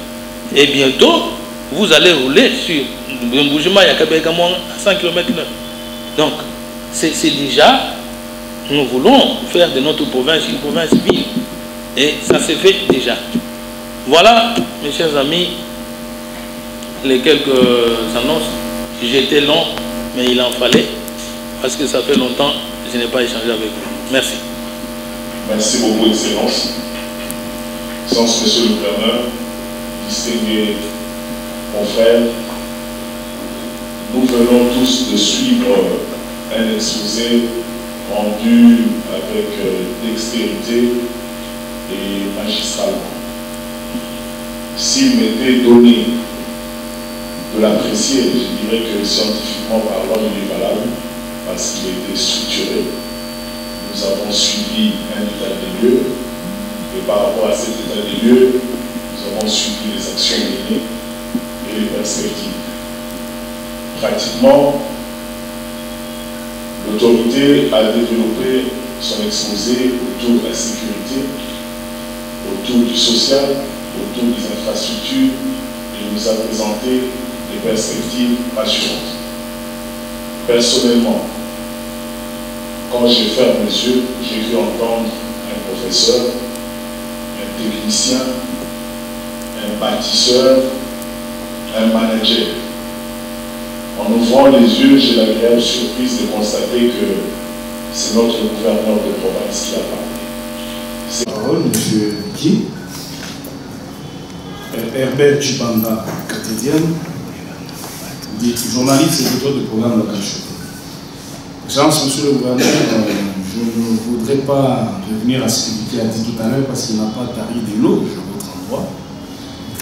Et bientôt, vous allez rouler sur Mbuji-Mayi à Kabeka-Mouang à 100 km l'heure. Donc, c'est déjà, nous voulons faire de notre province une province ville. Et ça se fait déjà. Voilà, mes chers amis, les quelques annonces. J'étais long, mais il en fallait, parce que ça fait longtemps que je n'ai pas échangé avec vous. Merci. Merci beaucoup, Excellence. Excellence, Monsieur le Gouverneur, distingués confrères, nous venons tous de suivre un exposé rendu avec dextérité et magistralement. S'il m'était donné de l'apprécier, je dirais que scientifiquement parlant, il est valable parce qu'il était structuré. Nous avons suivi un état des lieux et par rapport à cet état des lieux, nous avons suivi les actions menées et les perspectives. Pratiquement, l'autorité a développé son exposé autour de la sécurité, autour du social, autour des infrastructures et nous a présenté des perspectives rassurantes. Personnellement, quand j'ai fermé mes yeux, j'ai vu entendre un professeur, un technicien, un bâtisseur, un manager. En ouvrant les yeux, j'ai l'agréable surprise de constater que c'est notre gouverneur de province qui a parlé. Parole, M. Guy, Herbert Chibanda, catédienne, journaliste et auteur du programme local. Excellence, Monsieur le Gouverneur, je ne voudrais pas revenir à ce qu'il a dit tout à l'heure parce qu'il n'a pas tari d'éloge à votre endroit.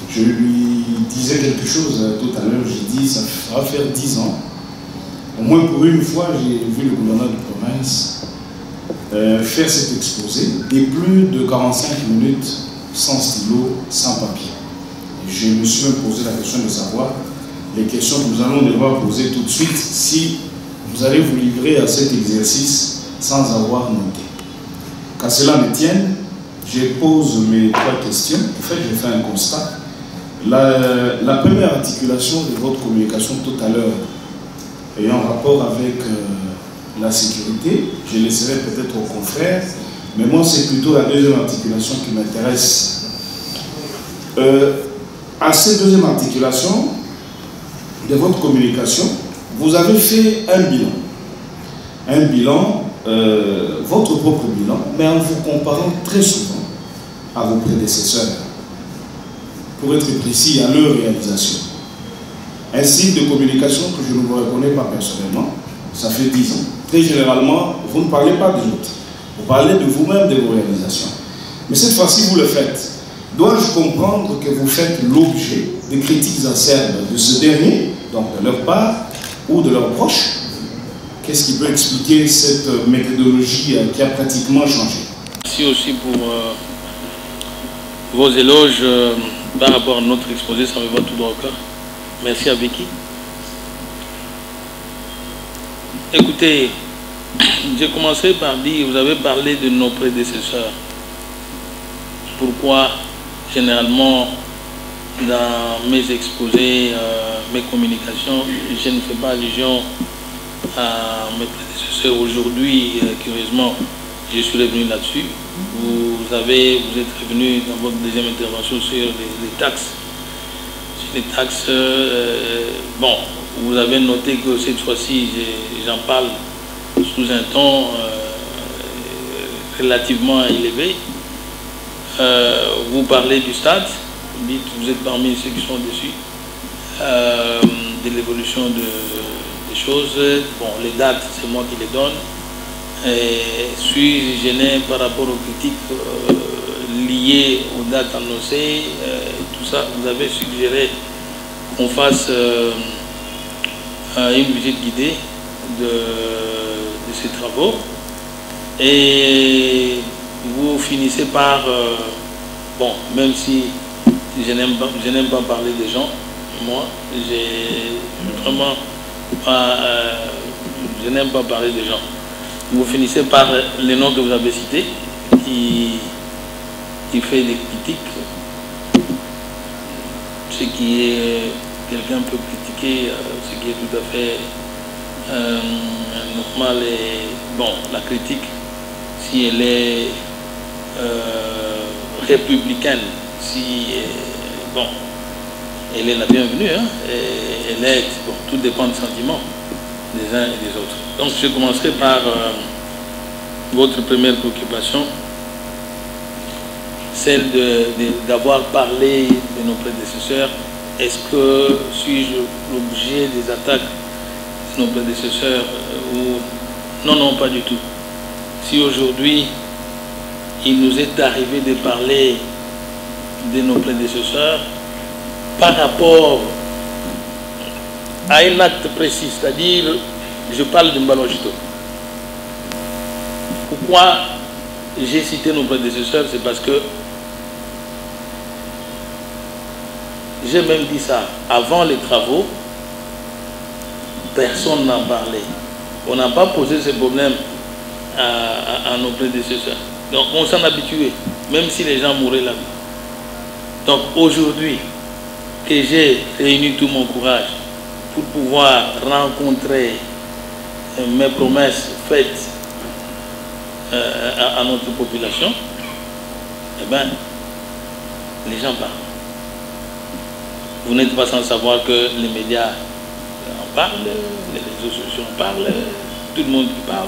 Je lui disais quelque chose tout à l'heure, j'ai dit ça va faire 10 ans. Au moins pour une fois, j'ai vu le gouverneur de province faire cet exposé et plus de 45 minutes sans stylo, sans papier. Et je me suis posé la question de savoir les questions que nous allons devoir poser tout de suite si vous allez vous livrer à cet exercice sans avoir noté. Qu'à cela me tienne, je pose mes 3 questions. En fait, je fais un constat. La première articulation de votre communication tout à l'heure, ayant rapport avec la sécurité, je laisserai peut-être aux confrères, mais moi c'est plutôt la deuxième articulation qui m'intéresse. À cette deuxième articulation de votre communication, vous avez fait un bilan. Un bilan, votre propre bilan, mais en vous comparant très souvent à vos prédécesseurs. Pour être précis, à leur réalisation. Un style de communication que je ne vous reconnais pas personnellement, ça fait 10 ans. Très généralement, vous ne parlez pas des autres. Vous parlez de vous-même, de vos réalisations. Mais cette fois-ci, vous le faites. Dois-je comprendre que vous faites l'objet de critiques acerbes de ce dernier, donc de leur part, ou de leurs proches? Qu'est-ce qui peut expliquer cette méthodologie qui a pratiquement changé? Merci aussi pour vos éloges par rapport à notre exposé, ça me va tout droit au cœur. Merci à Vicky. Écoutez, j'ai commencé par dire, vous avez parlé de nos prédécesseurs. Pourquoi, généralement, dans mes exposés, mes communications, je ne fais pas allusion à mes prédécesseurs. Aujourd'hui, curieusement, je suis revenu là-dessus. Vous êtes revenu dans votre deuxième intervention sur les taxes. Sur les taxes, bon, vous avez noté que cette fois-ci, j'en parle sous un ton relativement élevé. Vous parlez du stade, vous êtes parmi ceux qui sont dessus, de l'évolution des choses. Bon, les dates, c'est moi qui les donne. Suis gêné par rapport aux critiques liées aux dates annoncées, tout ça. Vous avez suggéré qu'on fasse une visite guidée de ces travaux, et vous finissez par bon, même si je n'aime pas parler des gens, moi j'ai vraiment pas, je n'aime pas parler des gens. Vous finissez par les noms que vous avez cités, qui fait des critiques. Ce qui est, quelqu'un peut critiquer, ce qui est tout à fait normal. Et bon, la critique, si elle est républicaine, si bon, elle est la bienvenue, hein, et elle est, bon, tout dépend du sentiment des uns et des autres. Donc je commencerai par votre première préoccupation, celle d'avoir parlé de nos prédécesseurs. Est-ce que suis-je l'objet des attaques de nos prédécesseurs ou... Non, non, pas du tout. Si aujourd'hui il nous est arrivé de parler de nos prédécesseurs par rapport à un acte précis, c'est-à-dire, je parle de Mbalo Jito. Pourquoi j'ai cité nos prédécesseurs? C'est parce que j'ai même dit ça, avant les travaux, personne n'en parlait. On n'a pas posé ce problème à nos prédécesseurs. Donc on s'en habituait, même si les gens mouraient là-bas. Donc aujourd'hui, que j'ai réuni tout mon courage pour pouvoir rencontrer mes promesses faites à notre population, eh bien, les gens parlent. Vous n'êtes pas sans savoir que les médias en parlent, les réseaux sociaux en parlent, tout le monde qui parle.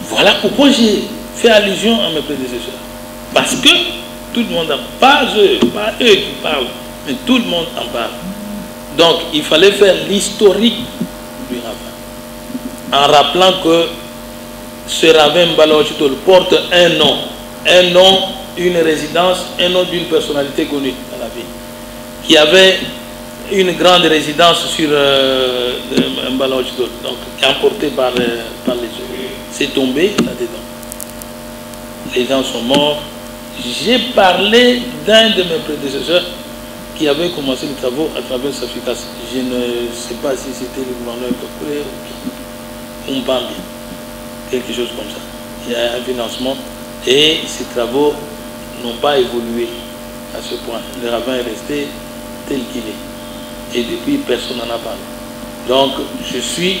Voilà pourquoi j'ai fait allusion à mes prédécesseurs. Parce que tout le monde en parle, pas eux qui parlent, mais tout le monde en parle. Donc il fallait faire l'historique du rabbin, en rappelant que ce rabbin Mbalo Jito porte un nom, une résidence, un nom d'une personnalité connue dans la vie, qui avait une grande résidence sur Mbalo Jito, donc emportée par les yeux. C'est tombé là-dedans. Les gens sont morts. J'ai parlé d'un de mes prédécesseurs qui avait commencé les travaux à travers Safikas. Je ne sais pas si c'était le gouverneur Kakoué ou Mbambi, quelque chose comme ça. il y a un financement et ces travaux n'ont pas évolué à ce point. Le ravin est resté tel qu'il est. Et depuis, personne n'en a parlé. Donc, je suis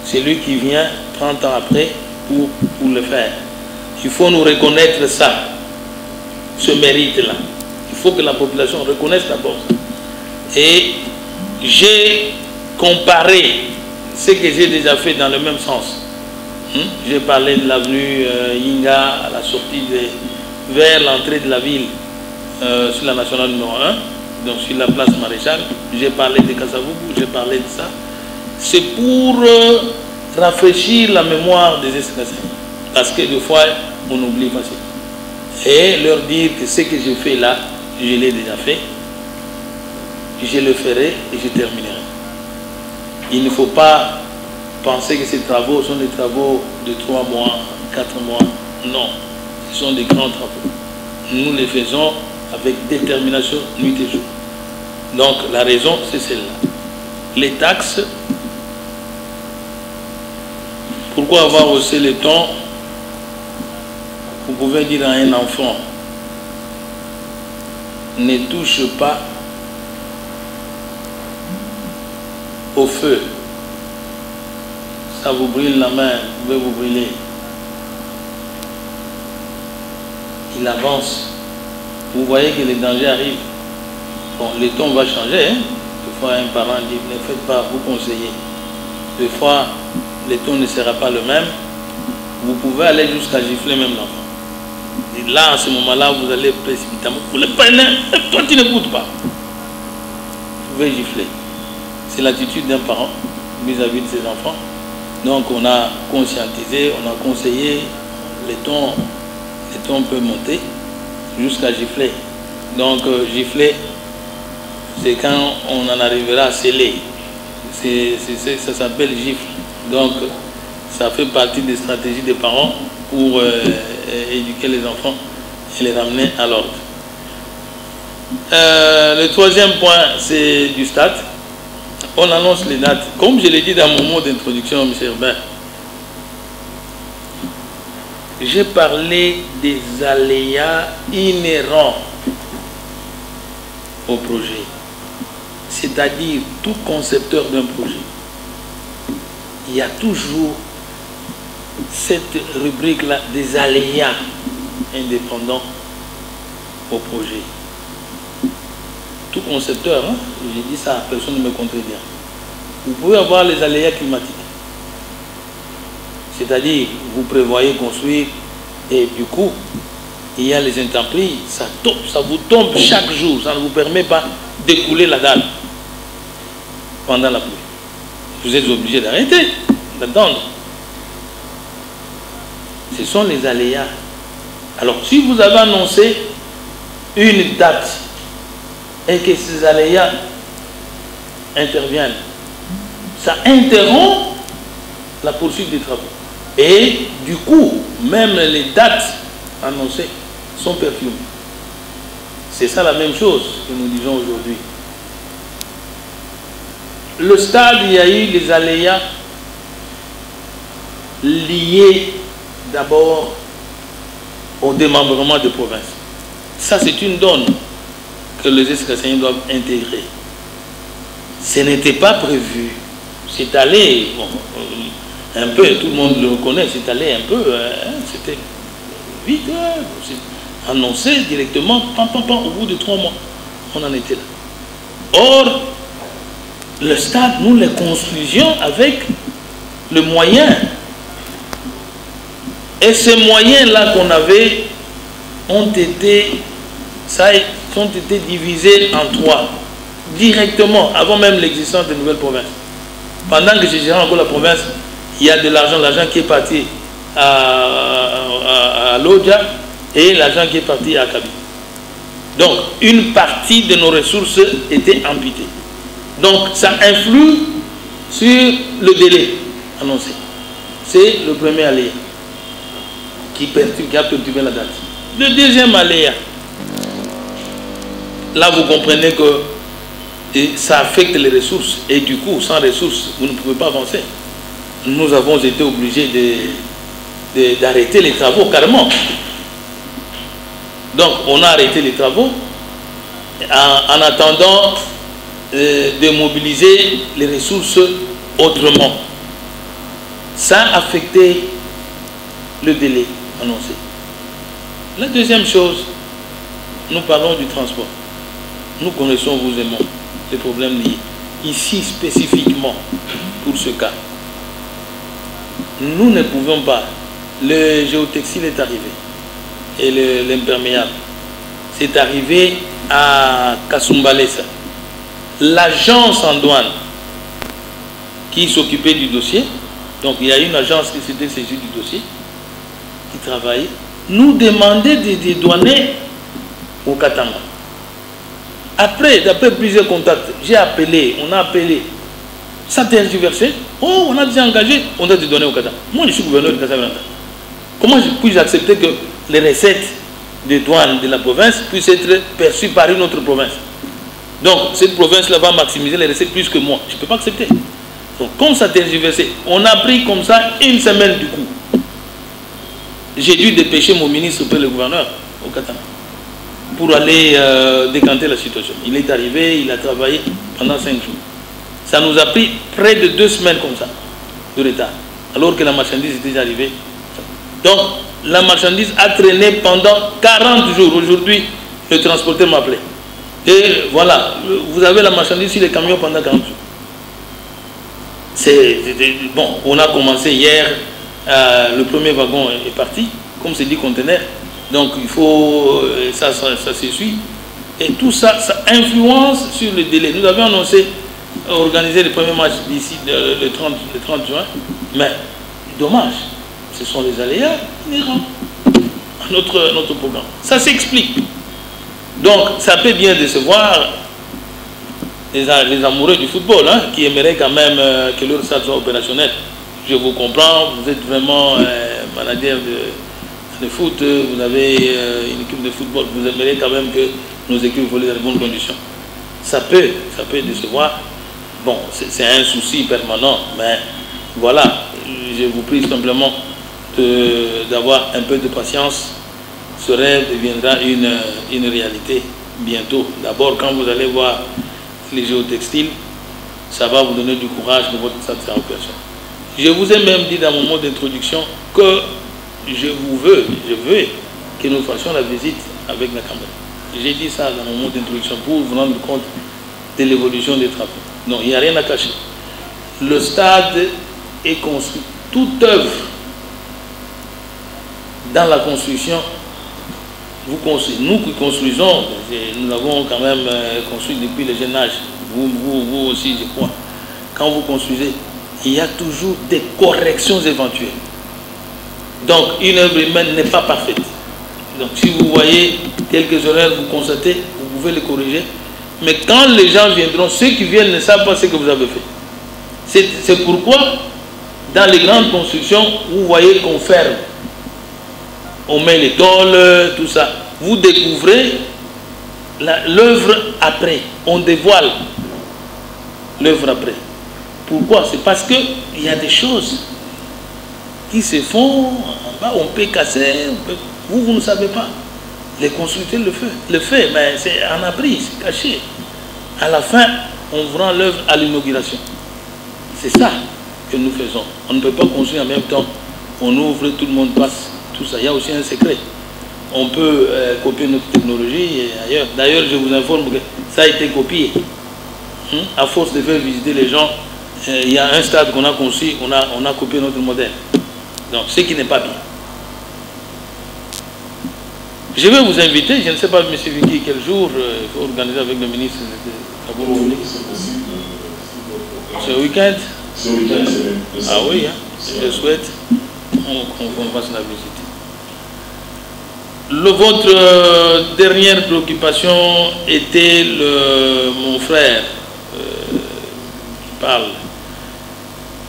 celui qui vient 30 ans après pour le faire. Il faut nous reconnaître ça, ce mérite-là. Il faut que la population reconnaisse d'abord ça. Et j'ai comparé ce que j'ai déjà fait dans le même sens. J'ai parlé de l'avenue Yinga à la sortie vers l'entrée de la ville sur la nationale numéro 1, donc sur la place Maréchal. J'ai parlé de Kasavubu, j'ai parlé de ça. C'est pour rafraîchir la mémoire des esclaves. Parce que des fois, on oublie facilement. Et leur dire que ce que je fais là, je l'ai déjà fait. Je le ferai et je terminerai. Il ne faut pas penser que ces travaux sont des travaux de 3 mois, 4 mois. Non, ce sont des grands travaux. Nous les faisons avec détermination, nuit et jour. Donc la raison, c'est celle-là. Les taxes, pourquoi avoir haussé les tons? Vous pouvez dire à un enfant, ne touche pas au feu. Ça vous brûle la main, vous pouvez vous brûler. Il avance. Vous voyez que les dangers arrivent. Bon, le ton va changer. Hein? Des fois, un parent dit, ne faites pas, vous conseillez. Des fois, le ton ne sera pas le même. Vous pouvez aller jusqu'à gifler même l'enfant. Et là, à ce moment-là, vous allez précipitamment. Vous le prenez, toi tu n'écoutes pas. Vous pouvez gifler. C'est l'attitude d'un parent vis-à-vis de ses enfants. Donc on a conscientisé, on a conseillé, les tons peuvent monter jusqu'à gifler. Donc gifler, c'est quand on en arrivera à sceller. Ça s'appelle gifle. Donc ça fait partie des stratégies des parents pour éduquer les enfants et les ramener à l'ordre. Le troisième point, c'est du stade. On annonce les dates. Comme je l'ai dit dans mon mot d'introduction, M. Herbert, j'ai parlé des aléas inhérents au projet. C'est-à-dire, tout concepteur d'un projet, il y a toujours cette rubrique-là des aléas indépendants au projet. Tout concepteur, hein, j'ai dit ça, personne ne me contredira. Vous pouvez avoir les aléas climatiques. C'est-à-dire, vous prévoyez construire et du coup, il y a les intempéries, ça vous tombe chaque jour, ça ne vous permet pas d'écouler la dalle pendant la pluie. Vous êtes obligé d'arrêter, d'attendre. Ce sont les aléas. Alors, si vous avez annoncé une date et que ces aléas interviennent, ça interrompt la poursuite des travaux. Et du coup, même les dates annoncées sont perfumées. C'est ça la même chose que nous disons aujourd'hui. Le stade, il y a eu les aléas liés d'abord au démembrement de provinces. Ça, c'est une donne que les Escasséens doivent intégrer. Ce n'était pas prévu. C'est allé, bon, un peu, tout le monde le reconnaît, c'est allé un peu, c'était vite, c'est annoncé directement, au bout de 3 mois, on en était là. Or, le stade, nous les construisions avec le moyen. Et ces moyens-là qu'on avait ont été divisés en 3, directement, avant même l'existence de nouvelles provinces. Pendant que je gérais encore la province, il y a de l'argent qui est parti à Lodja et l'argent qui est parti à Kaby. Donc, une partie de nos ressources était amputée. Donc, ça influe sur le délai annoncé. C'est le premier aléa qui a perturbé la date. Le deuxième aléa, là vous comprenez que ça affecte les ressources et du coup, sans ressources, vous ne pouvez pas avancer. Nous avons été obligés d'arrêter les travaux carrément. Donc on a arrêté les travaux en attendant de mobiliser les ressources autrement. Ça a affecté le délai annoncé. La deuxième chose, nous parlons du transport. Nous connaissons, vous et moi, les problèmes liés. Ici, spécifiquement, pour ce cas, nous ne pouvons pas. Le géotextile est arrivé. Et l'imperméable. C'est arrivé à Kasumbalesa. L'agence en douane qui s'occupait du dossier, donc il y a une agence qui s'était saisie du dossier, qui travaillait, nous demandait de dédouaner au Katanga. Après, d'après plusieurs contacts, j'ai appelé, on a appelé, ça a tergiversé, oh, on a déjà engagé, on a dédouané au Katanga. Moi, je suis gouverneur de Casablanca. Comment puis-je accepter que les recettes de douane de la province puissent être perçues par une autre province? Donc, cette province-là va maximiser les recettes plus que moi. Je ne peux pas accepter. Donc, comme ça a tergiversé, on a pris comme ça une semaine du coup. J'ai dû dépêcher mon ministre auprès du gouverneur au Katanga pour aller décanter la situation. Il est arrivé, il a travaillé pendant 5 jours. Ça nous a pris près de 2 semaines comme ça, de retard, alors que la marchandise était déjà arrivée. Donc, la marchandise a traîné pendant 40 jours. Aujourd'hui, le transporteur m'a appelé. Et voilà, vous avez la marchandise sur les camions pendant 40 jours. Bon, on a commencé hier, le premier wagon est parti, comme c'est dit conteneur. Donc, il faut, ça s'essuie. Et tout ça, ça influence sur le délai. Nous avions annoncé organiser le premier match d'ici le 30 juin, mais dommage. Ce sont les aléas inhérents à notre programme. Ça s'explique. Donc, ça peut bien décevoir les amoureux du football, hein, qui aimeraient quand même que leur stade soit opérationnel. Je vous comprends, vous êtes vraiment manager de foot, vous avez une équipe de football, vous aimeriez quand même que nos équipes volent dans de bonnes conditions. Ça peut décevoir. Bon, c'est un souci permanent, mais voilà, je vous prie simplement d'avoir un peu de patience. Ce rêve deviendra une réalité bientôt. D'abord, quand vous allez voir les géotextiles, ça va vous donner du courage de votre satisfaction. Je vous ai même dit dans mon mot d'introduction que je veux que nous fassions la visite avec la caméra. J'ai dit ça dans mon mot d'introduction pour vous rendre compte de l'évolution des travaux. Non, il n'y a rien à cacher. Le stade est construit. Toute œuvre dans la construction, vous construisez. Nous qui construisons, nous avons quand même construit depuis le jeune âge. Vous aussi, je crois. Quand vous construisez, il y a toujours des corrections éventuelles. Donc, une œuvre humaine n'est pas parfaite. Donc, si vous voyez quelques erreurs, vous constatez, vous pouvez les corriger. Mais quand les gens viendront, ceux qui viennent ne savent pas ce que vous avez fait. C'est pourquoi, dans les grandes constructions, vous voyez qu'on ferme. On met les tôles, tout ça. Vous découvrez l'œuvre après. On dévoile l'œuvre après. Pourquoi? C'est parce qu'il y a des choses qui se font en bas, on peut casser, vous ne savez pas. Les constructeurs le font, mais c'est en abri, c'est caché. À la fin, on vous rend l'œuvre à l'inauguration. C'est ça que nous faisons. On ne peut pas construire en même temps. On ouvre, tout le monde passe, tout ça. Il y a aussi un secret. On peut copier notre technologie ailleurs. D'ailleurs, je vous informe que ça a été copié. À force de faire visiter les gens, il y a un stade qu'on a conçu, on a copié notre modèle. Donc, ce qui n'est pas bien. Je vais vous inviter, je ne sais pas, M. Vicky, quel jour il faut organiser avec le ministre de la Bonne Publique. Ce week-end. Ce week-end, c'est ah oui, hein, je souhaite qu'on fasse la visite. Votre dernière préoccupation était mon frère qui parle.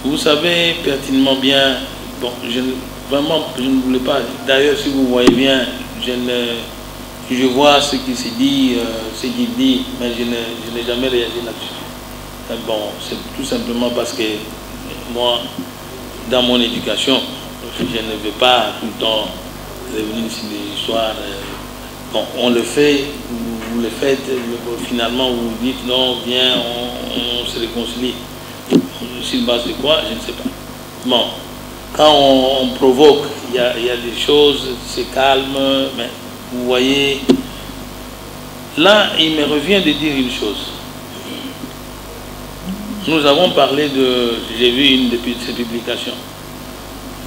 Vous savez pertinemment bien, bon, je ne voulais pas, d'ailleurs si vous voyez bien, je vois ce qui se dit, ce qu'il dit, mais je n'ai jamais réagi là-dessus. Bon, c'est tout simplement parce que moi, dans mon éducation, je ne veux pas tout le temps revenir sur les histoires. Bon, on le fait, vous le faites, finalement vous dites non, viens, on se réconcilie. Sur base de quoi, je ne sais pas. Bon, quand on provoque, il y a des choses, c'est calme, mais vous voyez, là, il me revient de dire une chose. Nous avons parlé de, j'ai vu une de ces publications,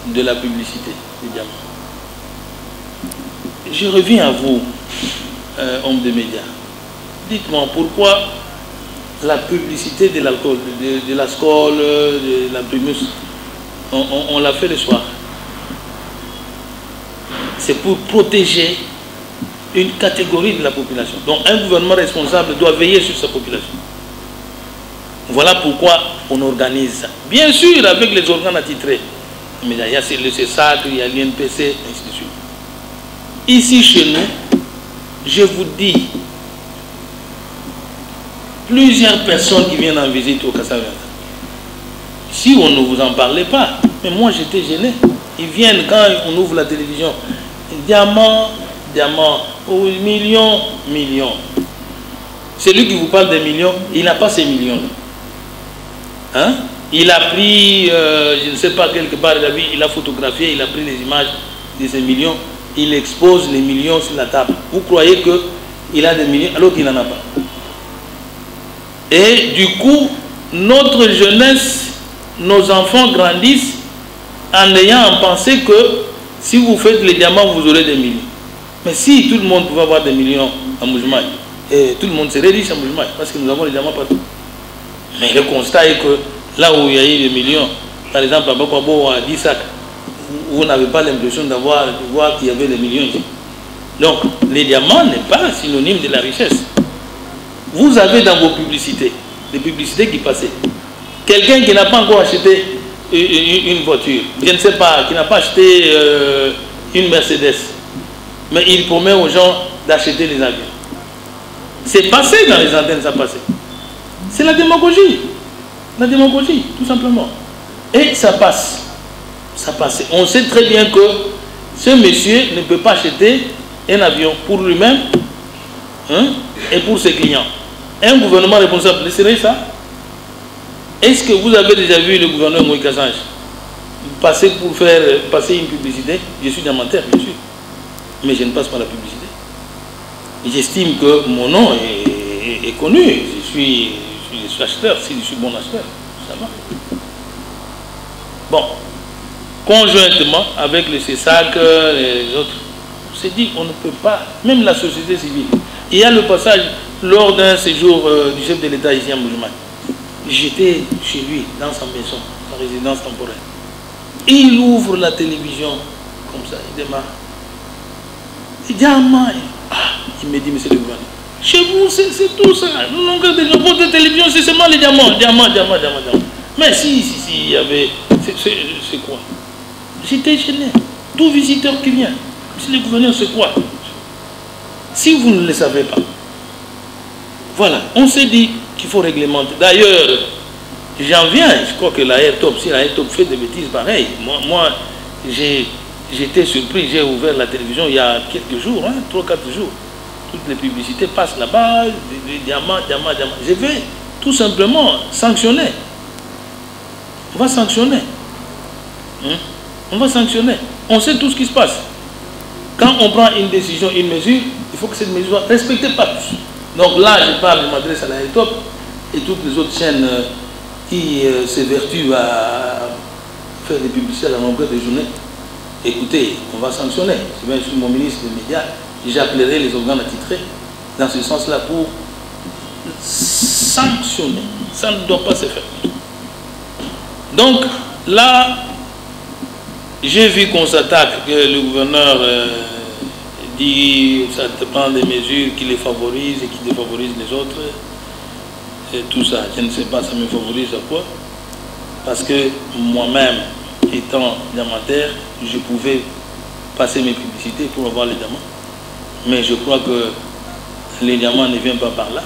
de la publicité, évidemment. Je reviens à vous, hommes de médias. Dites-moi pourquoi la publicité de l'alcool, de la Skol, de la Primus, on l'a fait le soir. C'est pour protéger une catégorie de la population. Donc un gouvernement responsable doit veiller sur sa population. Voilà pourquoi on organise ça. Bien sûr, avec les organes attitrés. Mais il y a le CESAC, il y a l'INPC, ainsi de suite. Ici, chez nous, je vous dis, plusieurs personnes qui viennent en visite au Kassavianta. Si on ne vous en parlait pas, mais moi j'étais gêné. Ils viennent quand on ouvre la télévision. Diamant, diamant, oh, millions, millions. Celui qui vous parle des millions, il n'a pas ces millions-là. Hein? Il a pris, je ne sais pas, quelque part, il a photographié, il a pris les images de ces millions, il expose les millions sur la table. Vous croyez qu'il a des millions alors qu'il n'en a pas. Et du coup, notre jeunesse, nos enfants grandissent en ayant en pensée que si vous faites les diamants, vous aurez des millions. Mais si tout le monde pouvait avoir des millions à Mbuji-Mayi, et tout le monde serait riche à Mbuji-Mayi, parce que nous avons les diamants partout. Mais le constat est que là où il y a eu des millions, par exemple à Bakwabo, à 10 sacs, vous n'avez pas l'impression de voir qu'il y avait des millions ici. Donc, les diamants n'est pas synonyme de la richesse. Vous avez dans vos publicités, des publicités qui passaient, quelqu'un qui n'a pas encore acheté une voiture, je ne sais pas, qui n'a pas acheté une Mercedes, mais il promet aux gens d'acheter les avions. C'est passé dans les antennes, ça passait. C'est la démagogie. La démagogie, tout simplement. Et ça passe. Ça passe. On sait très bien que ce monsieur ne peut pas acheter un avion pour lui-même, hein, et pour ses clients. Un gouvernement responsable laisserait ça? Est-ce que vous avez déjà vu le gouverneur Moïse Kassange passer pour faire passer une publicité? Je suis diamantaire, bien sûr, mais je ne passe pas la publicité. J'estime que mon nom est connu. Je suis acheteur, si je suis bon acheteur, ça va. Bon, conjointement avec le CESAC, les autres, on s'est dit on ne peut pas, même la société civile. Il y a le passage lors d'un séjour du chef de l'État ici à Mbuji-Mayi. J'étais chez lui, dans sa maison, sa résidence temporaire. Il ouvre la télévision, comme ça, il démarre. Il dit, il me dit, monsieur le gouverneur, chez vous, c'est tout ça. Votre télévision, c'est seulement les diamants. Diamants. Mais si, il y avait... C'est quoi? J'étais gêné. Tout visiteur qui vient. Monsieur le gouverneur, c'est quoi? Si vous ne le savez pas. Voilà, on s'est dit qu'il faut réglementer. D'ailleurs, j'en viens, je crois que la Airtop, si la Airtop fait des bêtises pareilles, moi j'étais surpris, j'ai ouvert la télévision il y a quelques jours, 3-4 jours. Toutes les publicités passent là-bas, des diamants. Je vais tout simplement sanctionner. On va sanctionner. On va sanctionner. On sait tout ce qui se passe. Quand on prend une décision, une mesure, il faut que cette mesure soit respectée par tous. Donc là, je m'adresse à la Airtop et toutes les autres chaînes qui s'évertuent à faire des publicités à la longueur des journées. Écoutez, on va sanctionner. Je suis mon ministre des médias, j'appellerai les organes attitrés dans ce sens-là pour sanctionner. Ça ne doit pas se faire. Donc là, j'ai vu qu'on s'attaque, que le gouverneur dit que ça prend des mesures qui les favorisent et qui défavorisent les autres. Et tout ça, je ne sais pas, ça me favorise à quoi? Parce que moi-même, étant diamantaire, je pouvais passer mes publicités pour avoir les diamants. Mais je crois que les diamants ne viennent pas par là.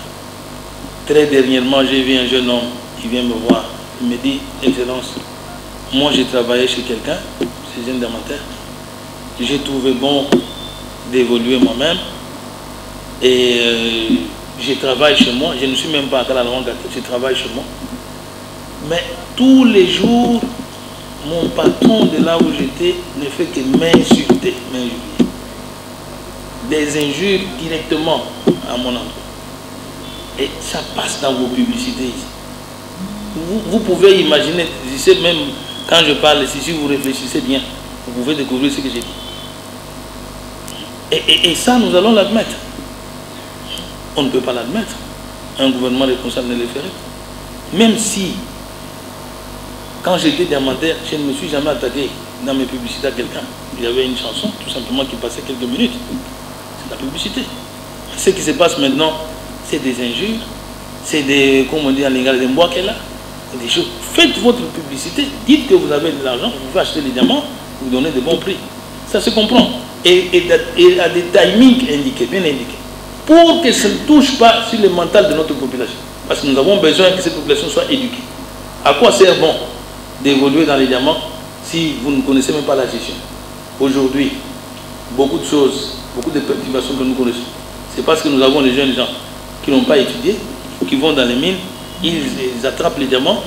Très dernièrement, j'ai vu un jeune homme qui vient me voir. Il me dit, Excellence, moi j'ai travaillé chez quelqu'un, ces jeunes diamantaires. J'ai trouvé bon d'évoluer moi-même. Et je travaille chez moi. Je ne suis même pas à Kalalangue, je travaille chez moi. Mais tous les jours, mon patron de là où j'étais ne fait que m'insulter, m'injurier. Des injures directement à mon endroit. Et ça passe dans vos publicités ici. Vous pouvez imaginer, je sais même quand je parle, si vous réfléchissez bien, vous pouvez découvrir ce que j'ai dit. Et ça, nous allons l'admettre. On ne peut pas l'admettre. Un gouvernement responsable ne le ferait. Même si, quand j'étais diamantaire, je ne me suis jamais attaqué dans mes publicités à quelqu'un. Il y avait une chanson, tout simplement, qui passait quelques minutes. C'est la publicité. Ce qui se passe maintenant, c'est des injures, c'est des, comme on dit en lingala, des mbois qu'elle a. Des choses. Faites votre publicité, dites que vous avez de l'argent, vous pouvez acheter les diamants, vous donnez de bons prix. Ça se comprend. Et à des timings indiqués, bien indiqués. Pour que ça ne touche pas sur le mental de notre population. Parce que nous avons besoin que cette population soit éduquée. À quoi sert bon d'évoluer dans les diamants si vous ne connaissez même pas la gestion? Aujourd'hui, beaucoup de choses, beaucoup de perturbations que nous connaissons, c'est parce que nous avons des jeunes gens qui n'ont pas étudié, qui vont dans les mines, ils attrapent les diamants.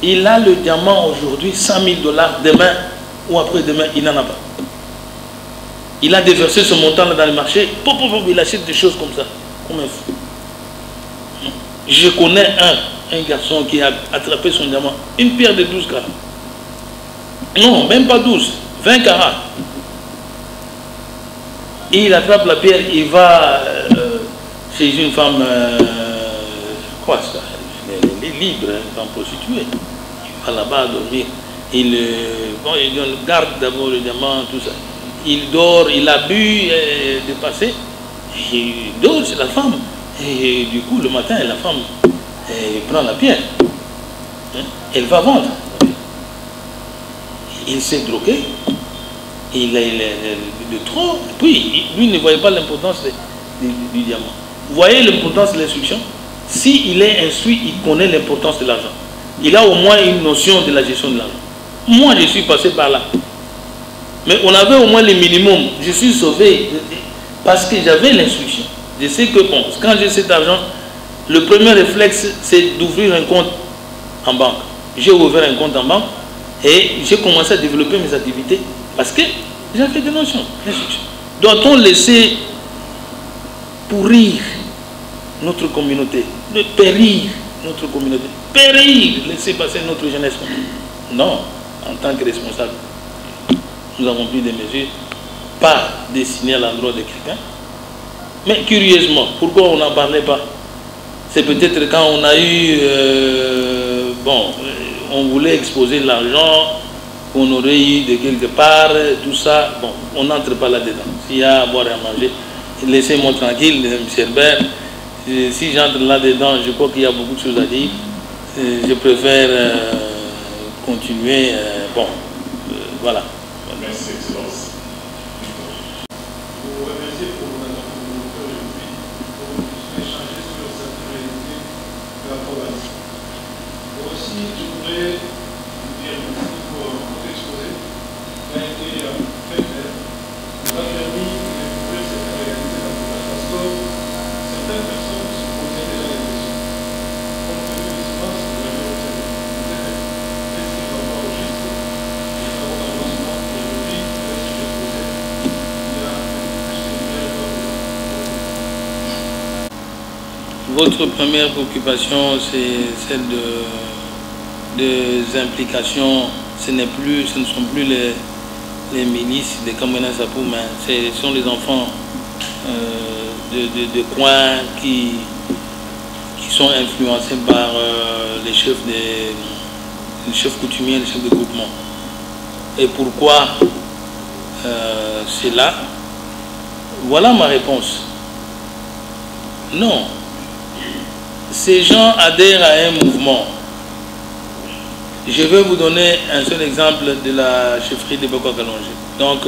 Il a le diamant aujourd'hui, 100 000 $, demain ou après-demain, il n'en a pas. Il a déversé ce montant-là dans le marché, il achète des choses comme ça, comme un fou. Je connais un garçon qui a attrapé son diamant, une pierre de 12 carats. Non, même pas 12, 20 carats. Et il attrape la pierre, il va chez une femme, quoi ça, elle est libre, une femme prostituée. Il va là-bas dormir. Il garde d'abord le diamant, tout ça. Il dort, il a bu, dépassé. Il dort chez la femme. Et du coup, le matin, la femme prend la pierre. Elle va vendre. Il s'est drogué. Il a de trop. Puis, lui ne voyait pas l'importance du diamant. Vous voyez l'importance de l'instruction? S'il est instruit, il connaît l'importance de l'argent. Il a au moins une notion de la gestion de l'argent. Moi, je suis passé par là. Mais on avait au moins le minimum. Je suis sauvé parce que j'avais l'instruction. Je sais que, bon, quand j'ai cet argent, le premier réflexe, c'est d'ouvrir un compte en banque. J'ai ouvert un compte en banque et j'ai commencé à développer mes activités parce que j'avais des notions. Doit-on laisser pourrir notre communauté, de périr notre communauté, périr, laisser passer notre jeunesse? Non, en tant que responsable, nous avons pris des mesures, pas destinées à l'endroit de quelqu'un. Mais curieusement, pourquoi on n'en parlait pas? C'est peut-être quand on a eu, on voulait exposer l'argent qu'on aurait eu de quelque part, tout ça. Bon, on n'entre pas là-dedans. S'il y a à boire et à manger, laissez-moi tranquille, M. Herbert. Si j'entre là-dedans, je crois qu'il y a beaucoup de choses à dire. Je préfère continuer. Voilà. Merci, Excellence. Vous remerciez pour notre communauté aujourd'hui pour échanger sur cette réalité de la province. Moi aussi, je voudrais vous dire merci pour votre exposé qui a été très clair, qui a permis de découvrir cette réalité de la province parce que certaines personnes se posaient déjà la question. Compte tenu du silence, vous avez observé. Vous avez fait ce qui va pas au juste. Votre première préoccupation, c'est celle des implications. Ce ne sont plus les milices de Kamwena Sapou, mais ce sont les enfants de coin qui sont influencés par les chefs coutumiers, les chefs de groupement. Et pourquoi c'est là? Voilà ma réponse. Non. Ces gens adhèrent à un mouvement. Je vais vous donner un seul exemple de la chefferie de Boko Kalonji. Donc,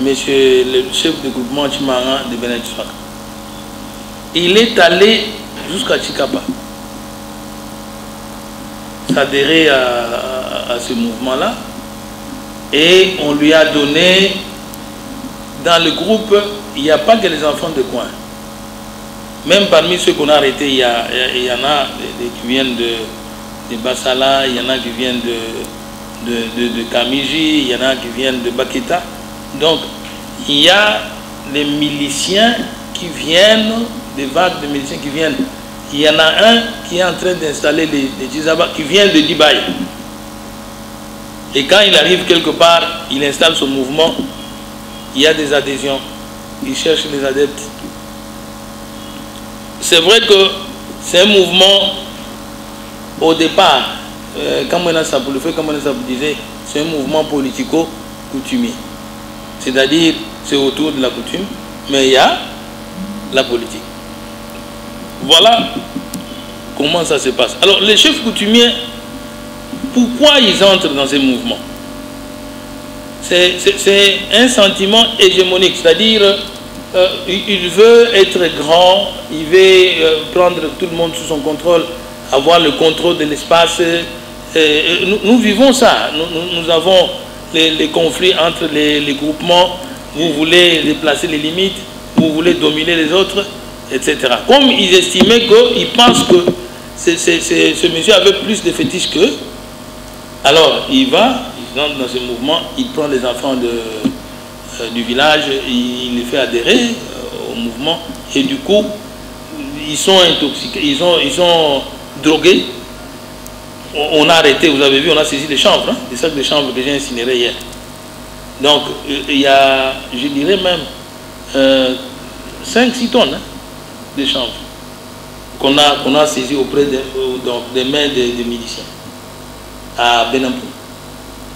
monsieur le chef de groupement Chimara de Benetfak, il est allé jusqu'à Chikapa, s'adhérer à ce mouvement-là. et on lui a donné, dans le groupe, il n'y a pas que les enfants de coin. Même parmi ceux qu'on a arrêtés, il y en a qui viennent de Bassala, il y en a qui viennent de Kamiji, il y en a qui viennent de Baketa. Donc, il y a les miliciens qui viennent, des vagues de miliciens qui viennent. Il y en a un qui est en train d'installer les Djizaba, qui vient de Dibaï. Et quand il arrive quelque part, il installe son mouvement, il y a des adhésions, il cherche les adeptes. C'est vrai que c'est un mouvement, au départ, comme on disait, c'est un mouvement politico-coutumier. C'est-à-dire, c'est autour de la coutume, mais il y a la politique. Voilà comment ça se passe. Alors, les chefs coutumiers, pourquoi ils entrent dans ces mouvements? C'est un sentiment hégémonique, c'est-à-dire il veut être grand, il veut prendre tout le monde sous son contrôle, avoir le contrôle de l'espace. Nous vivons ça, nous avons les conflits entre les groupements, vous voulez déplacer les limites, vous voulez dominer les autres, etc. Comme ils estimaient qu'ils pensent que ce monsieur avait plus de fétiches qu'eux, alors il entre dans ce mouvement, il prend les enfants du village, il les fait adhérer au mouvement, et du coup, ils sont intoxiqués, ils sont drogués. On a arrêté, vous avez vu, on a saisi des chanvres, hein, des sacs de chanvre que j'ai incinérés hier. Donc, il y a, je dirais même, 5-6 tonnes de chanvre qu'on a saisi auprès des mains des miliciens à Benampour.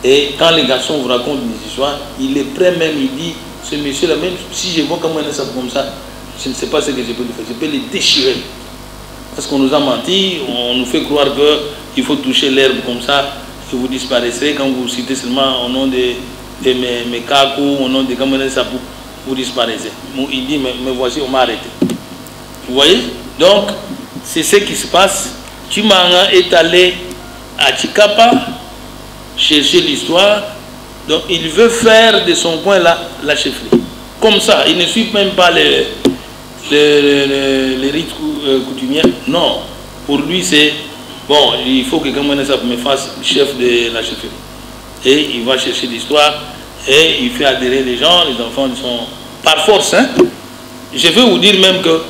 Et quand les garçons vous racontent des histoires, il est prêt même, il dit, ce monsieur-là, même si je vois comment il est comme ça, je ne sais pas ce que je peux lui faire, je peux les déchirer. Parce qu'on nous a menti, on nous fait croire qu'il faut toucher l'herbe comme ça, que vous disparaissez quand vous citez seulement au nom de mes kakou, au nom de comment ça vous disparaissez. Il dit, mais voici, on m'a arrêté. Vous voyez? Donc, c'est ce qui se passe. Chimanga est allé à Chikapa chercher l'histoire, donc il veut faire de son coin là la chefferie. Comme ça, il ne suit même pas les rites coutumiers. Non, pour lui c'est bon, il faut que Kamana me fasse chef de la chefferie. Et il va chercher l'histoire et il fait adhérer les gens, les enfants sont par force. Hein? Je veux vous dire même que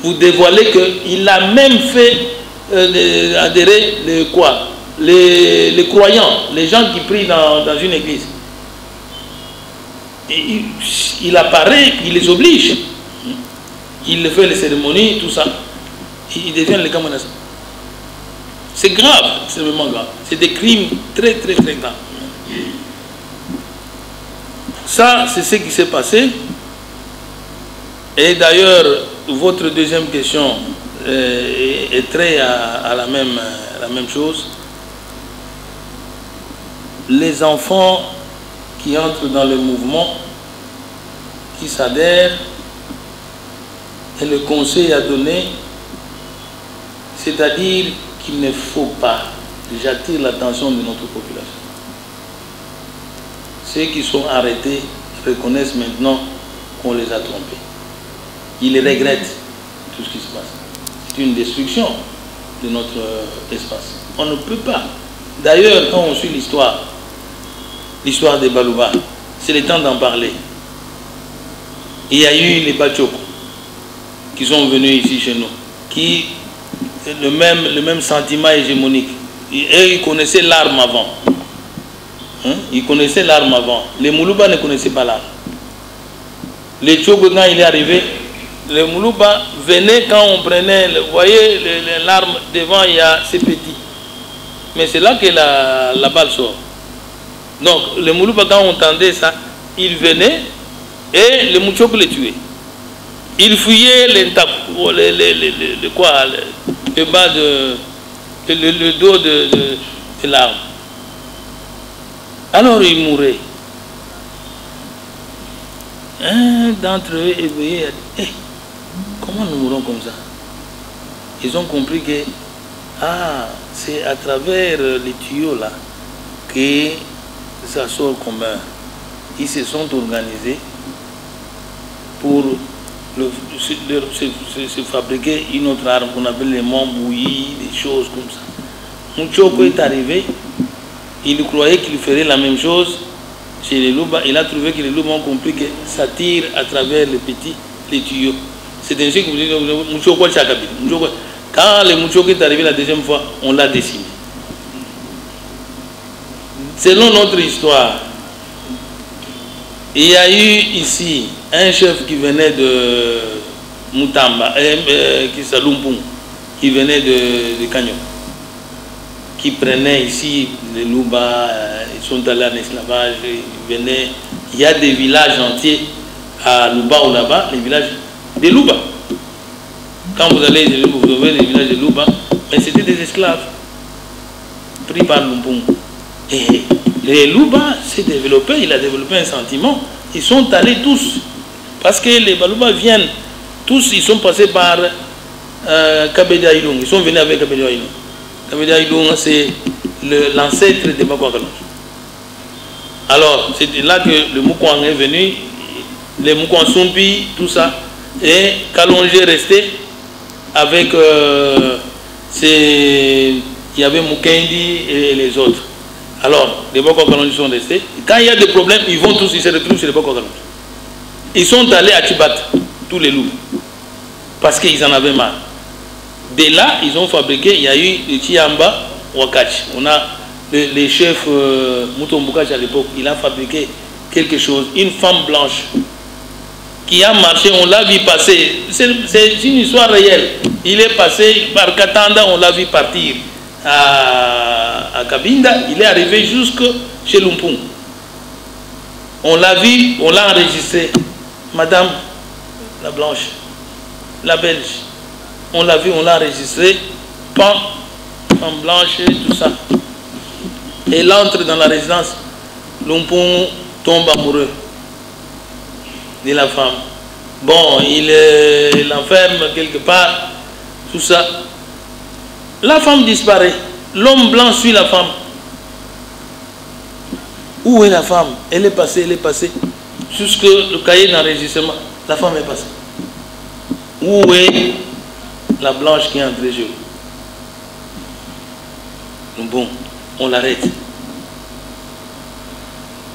vous dévoilez qu'il a même fait adhérer les croyants, les gens qui prient dans une église. Et il apparaît, il les oblige. Il fait les cérémonies, tout ça. Ils deviennent les Kamanasa. C'est grave, c'est vraiment grave. C'est des crimes très très très graves. Ça, c'est ce qui s'est passé. Et d'ailleurs, votre deuxième question est très à la même chose. Les enfants qui entrent dans le mouvement, qui s'adhèrent, et le conseil à donner, c'est-à-dire qu'il ne faut pas, j'attire l'attention de notre population. Ceux qui sont arrêtés reconnaissent maintenant qu'on les a trompés. Ils regrettent tout ce qui se passe. C'est une destruction de notre espace. On ne peut pas. D'ailleurs, quand on suit l'histoire des Balouba, c'est le temps d'en parler. Il y a eu les Bachoko qui sont venus ici chez nous, qui le même sentiment hégémonique. Et ils connaissaient l'arme avant. Hein? Ils connaissaient l'arme avant. Les Moulouba ne connaissaient pas l'arme. Les Tchoko, quand il est arrivé, les Moulouba venaient quand on prenait, vous voyez, l'arme devant, il y a ces petits. Mais c'est là que la balle sort. Donc, les Moulouba, quand on entendait ça, ils venaient et les Mouchok les tuaient. Ils fouillaient le bas le dos de l'arme. Alors ils mouraient. Un d'entre eux éveillé a dit, hey, comment nous mourons comme ça? Ils ont compris que c'est à travers les tuyaux là que ça sort commun. Ils se sont organisés pour se fabriquer une autre arme qu'on appelle les monts bouillis, des choses comme ça. Mouchoko est arrivé, il croyait qu'il ferait la même chose chez les Louba. Il a trouvé que les Louba ont compris que ça tire à travers les tuyaux. C'est ainsi que vous dites Mouchoko Chakabi. Quand le Mouchoko est arrivé la deuxième fois, on l'a décimé. Selon notre histoire, il y a eu ici un chef qui venait de Moutamba, qui s'Alumpung, qui venait de Kanyo, qui prenait ici les Louba, ils sont allés en esclavage, ils venaient. Il y a des villages entiers à Louba ou là-bas, les villages des Louba. Quand vous allez vous trouvez les villages de Louba, mais c'était des esclaves pris par Lumpung. Et les Louba s'est développé, il a développé un sentiment. Ils sont allés tous, parce que les Balouba viennent, tous ils sont passés par Kabeda Ilung, ils sont venus avec Kabeda Ilung. Kabeda Ilung c'est l'ancêtre de Bakwakalonge. Alors c'est là que le Moukwang est venu, les Moukwang Sumpi, tout ça, et Kalonge est resté avec, il y avait Mukendi et les autres. Alors, les Boko-Kalonji sont restés. Quand il y a des problèmes, ils vont tous, ils se retrouvent chez les Boko-Kalonji. Ils sont allés à Tibat, tous les loups, parce qu'ils en avaient marre. Dès là, ils ont fabriqué, il y a eu le Chiamba Wakachi. On a les chefs Mutombukachi à l'époque, il a fabriqué quelque chose, une femme blanche qui a marché, on l'a vu passer. C'est une histoire réelle. Il est passé par Katanda, on l'a vu partir à Kabinda, il est arrivé jusque chez Lumpung. On l'a vu, on l'a enregistré. Madame la blanche, la belge, on l'a vu, on l'a enregistré. Femme blanche, tout ça. Et il entre dans la résidence. Lumpung tombe amoureux de la femme. Bon, il l'enferme quelque part, tout ça. La femme disparaît. L'homme blanc suit la femme. Où est la femme? Elle est passée, jusque le cahier d'enregistrement. La femme est passée. Où est la blanche qui est entrée chez vous? Bon, on l'arrête.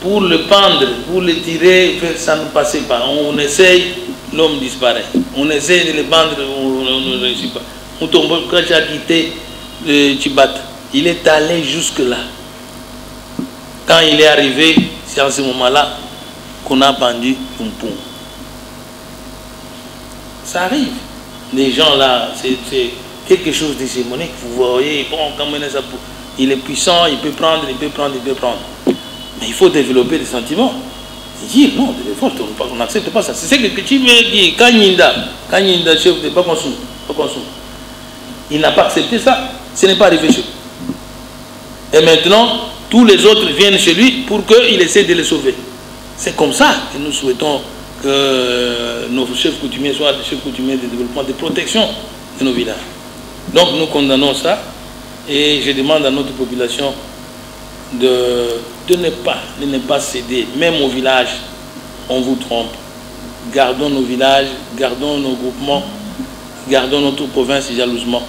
Pour le pendre, pour le tirer, ça ne passait pas. On essaye, l'homme disparaît. On essaye de le pendre, on ne réussit pas. Quand j'ai quitté Tibat, il est allé jusque-là. Quand il est arrivé, c'est en ce moment-là qu'on a pendu Lumpung. Ça arrive. Les gens là, c'est quelque chose de démoniaque. Vous voyez, bon, il est puissant, il peut prendre. Mais il faut développer des sentiments. Dire non, on n'accepte pas ça. C'est ce que tu veux dire. Kanyinda, chef de Bakonsum, il n'a pas accepté ça. Ce n'est pas arrivé chez lui. Et maintenant, tous les autres viennent chez lui pour qu'il essaie de les sauver. C'est comme ça que nous souhaitons que nos chefs coutumiers soient des chefs coutumiers de développement, de protection de nos villages. Donc nous condamnons ça et je demande à notre population de ne pas céder. Même au village, on vous trompe. Gardons nos villages, gardons nos groupements, gardons notre province jalousement.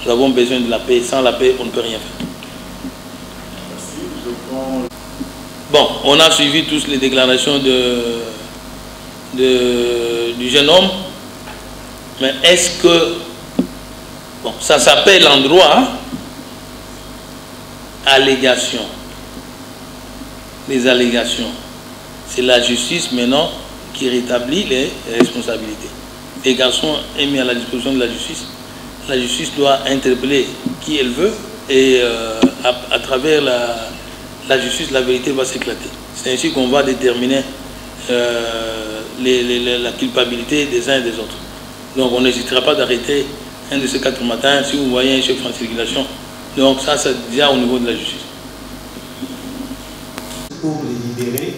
Nous avons besoin de la paix. Sans la paix, on ne peut rien faire. Bon, on a suivi tous les déclarations du jeune homme. Mais est-ce que... Bon, ça s'appelle en droit allégation. Les allégations. C'est la justice maintenant qui rétablit les responsabilités. Les garçons sont mis à la disposition de la justice. La justice doit interpeller qui elle veut et à travers la justice, la vérité va s'éclater. C'est ainsi qu'on va déterminer la culpabilité des uns et des autres. Donc on n'hésitera pas d'arrêter un de ces 4 matins si vous voyez un chef en circulation. Donc ça, c'est déjà au niveau de la justice. Pour les libérer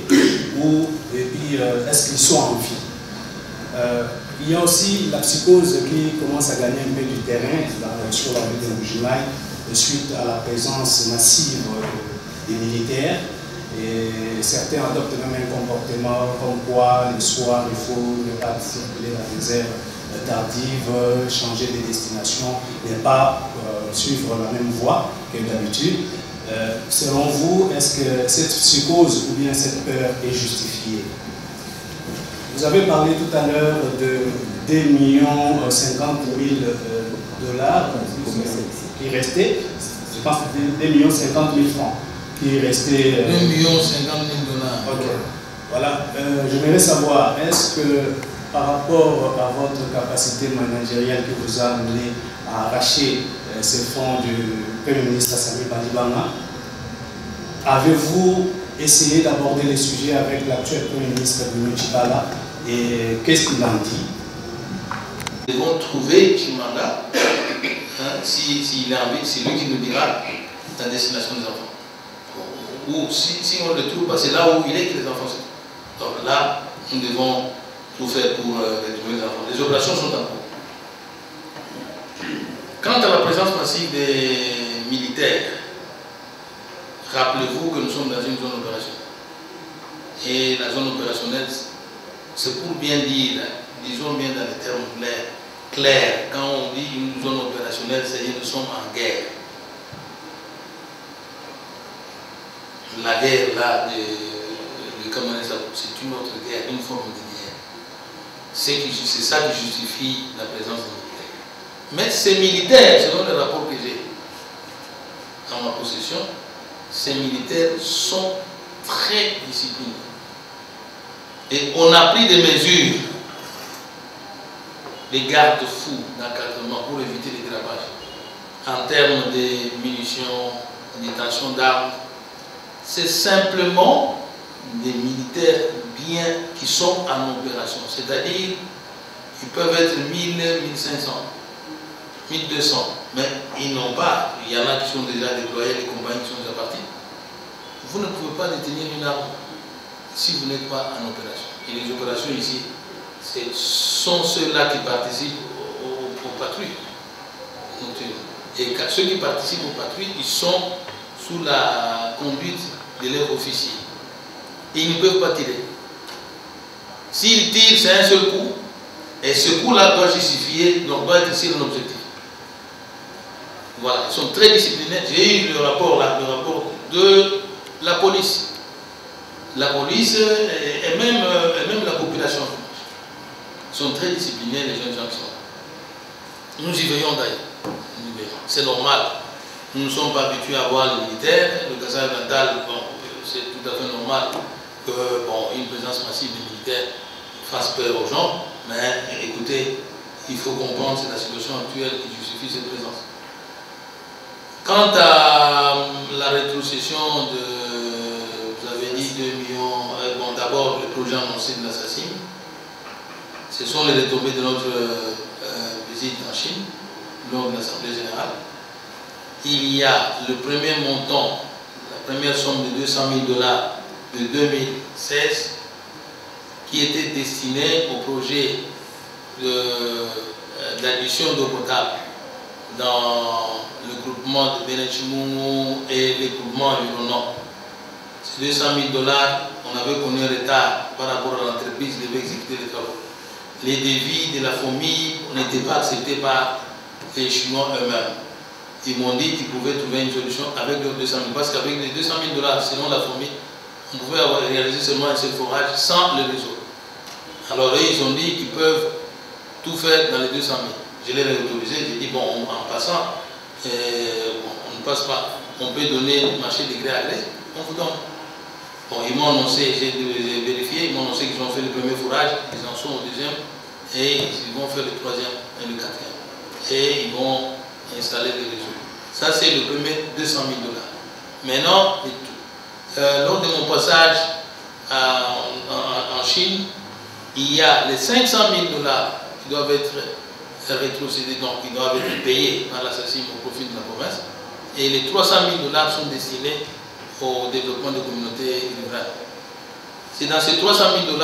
ou et puis est-ce qu'ils sont en vie? Il y a aussi la psychose qui commence à gagner un peu du terrain sur la ville de Mbujimayi suite à la présence massive des militaires Et certains adoptent même un comportement comme quoi le soir il faut ne pas circuler dans les aires tardives, changer de destination, ne pas suivre la même voie que d'habitude. Selon vous, est-ce que cette psychose ou bien cette peur est justifiée? Vous avez parlé tout à l'heure de 2,50 millions qui restaient, je pense que 2,50 millions francs qui restaient. 2,50 millions. Ok. Voilà. J'aimerais savoir, est-ce que par rapport à votre capacité managériale qui vous a amené à arracher ces fonds du Premier ministre Samy Badibanga, avez-vous essayé d'aborder les sujets avec l'actuel Premier ministre Bruno Tshibala et qu'est-ce qu'il en dit? Nous devons trouver Chimanga, s'il a envie, c'est lui qui nous dira la destination des enfants. Ou si on le trouve, c'est là où il est que les enfants sont. Donc là, nous devons tout faire pour retrouver les enfants. Les opérations sont en cours. Quant à la présence massive des militaires, rappelez-vous que nous sommes dans une zone opérationnelle. Et la zone opérationnelle, c'est pour bien dire, disons bien dans les termes clairs, quand on dit une zone opérationnelle, c'est-à-dire que nous sommes en guerre. La guerre là, c'est une autre guerre, une forme de guerre. C'est ça qui justifie la présence des militaires. Mais ces militaires, selon le rapport que j'ai en ma possession, ces militaires sont très disciplinés. Et on a pris des mesures, des garde-fous d'encadrement pour éviter les dérapages. En termes de munitions, de détention d'armes, c'est simplement des militaires bien qui sont en opération. C'est-à-dire, ils peuvent être 1000, 1500, 1200, mais ils n'ont pas. Il y en a qui sont déjà déployés, les compagnies qui sont déjà parties. Vous ne pouvez pas détenir une arme si vous n'êtes pas en opération. Et les opérations ici, sont ceux-là qui participent aux patrouilles. Et ceux qui participent aux patrouilles, ils sont sous la conduite de leurs officiers. Et ils ne peuvent pas tirer. S'ils tirent, c'est un seul coup. Et ce coup-là doit justifier, donc doit être sur un objectif. Voilà, ils sont très disciplinés. J'ai eu le rapport de la police. La police et même la population sont très disciplinés, les jeunes gens qui sont là. Nous y veillons d'ailleurs. C'est normal. Nous ne sommes pas habitués à voir les militaires. Le Kasaï oriental, bon, c'est tout à fait normal qu'une présence massive des militaires fasse peur aux gens. Mais écoutez, il faut comprendre que c'est la situation actuelle qui justifie cette présence. Quant à la rétrocession de, vous avez dit 2 millions, bon d'abord le projet annoncé de l'assassin, ce sont les retombées de notre visite en Chine, lors de l'Assemblée générale. Il y a le premier montant, la première somme de 200 000 $ de 2016, qui était destiné au projet d'addition d'eau potable dans le groupement de Benechimou et les groupements environnants. Ces 200 000 $, on avait connu un retard par rapport à l'entreprise qui devait exécuter les travaux. Les devis de la famille n'étaient pas acceptés par les Chinois eux-mêmes. Ils m'ont dit qu'ils pouvaient trouver une solution avec leurs 200 000 $, parce qu'avec les 200 000 $, selon la famille, on pouvait avoir réalisé seulement un seul forage sans le réseau. Alors eux, ils ont dit qu'ils peuvent tout faire dans les 200 000. Je les ai autorisés, j'ai dit, bon, en passant, on ne passe pas. On peut donner le marché de gré à gré, on vous donne. Bon, ils m'ont annoncé, j'ai vérifié, ils m'ont annoncé qu'ils ont fait le premier forage, ils en sont au deuxième, et ils vont faire le troisième et le quatrième. Et ils vont installer les réseaux. Ça, c'est le premier 200 000 $. Maintenant, lors de mon passage en Chine, il y a les 500 000 $ qui doivent être rétrocédés, donc qui doivent être payés par l'assassin au profit de la province, et les 300 000 $ sont destinés au développement des communautés rurales. C'est dans ces 300 000 $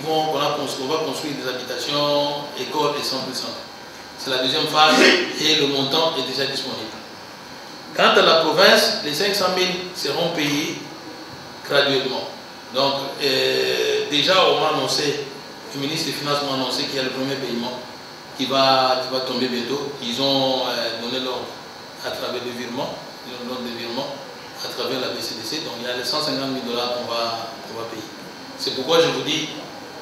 qu'on va construire des habitations, écoles et centres de santé. C'est la deuxième phase et le montant est déjà disponible. Quant à la province, les 500 000 seront payés graduellement. Donc, déjà, on m'a annoncé, le ministre des Finances m'a annoncé qu'il y a le premier paiement qui va tomber bientôt. Ils ont donné l'ordre à travers le virement, l'ordre de virement à travers la BCDC. Donc, il y a les 150 000 $ qu'on va payer. C'est pourquoi je vous dis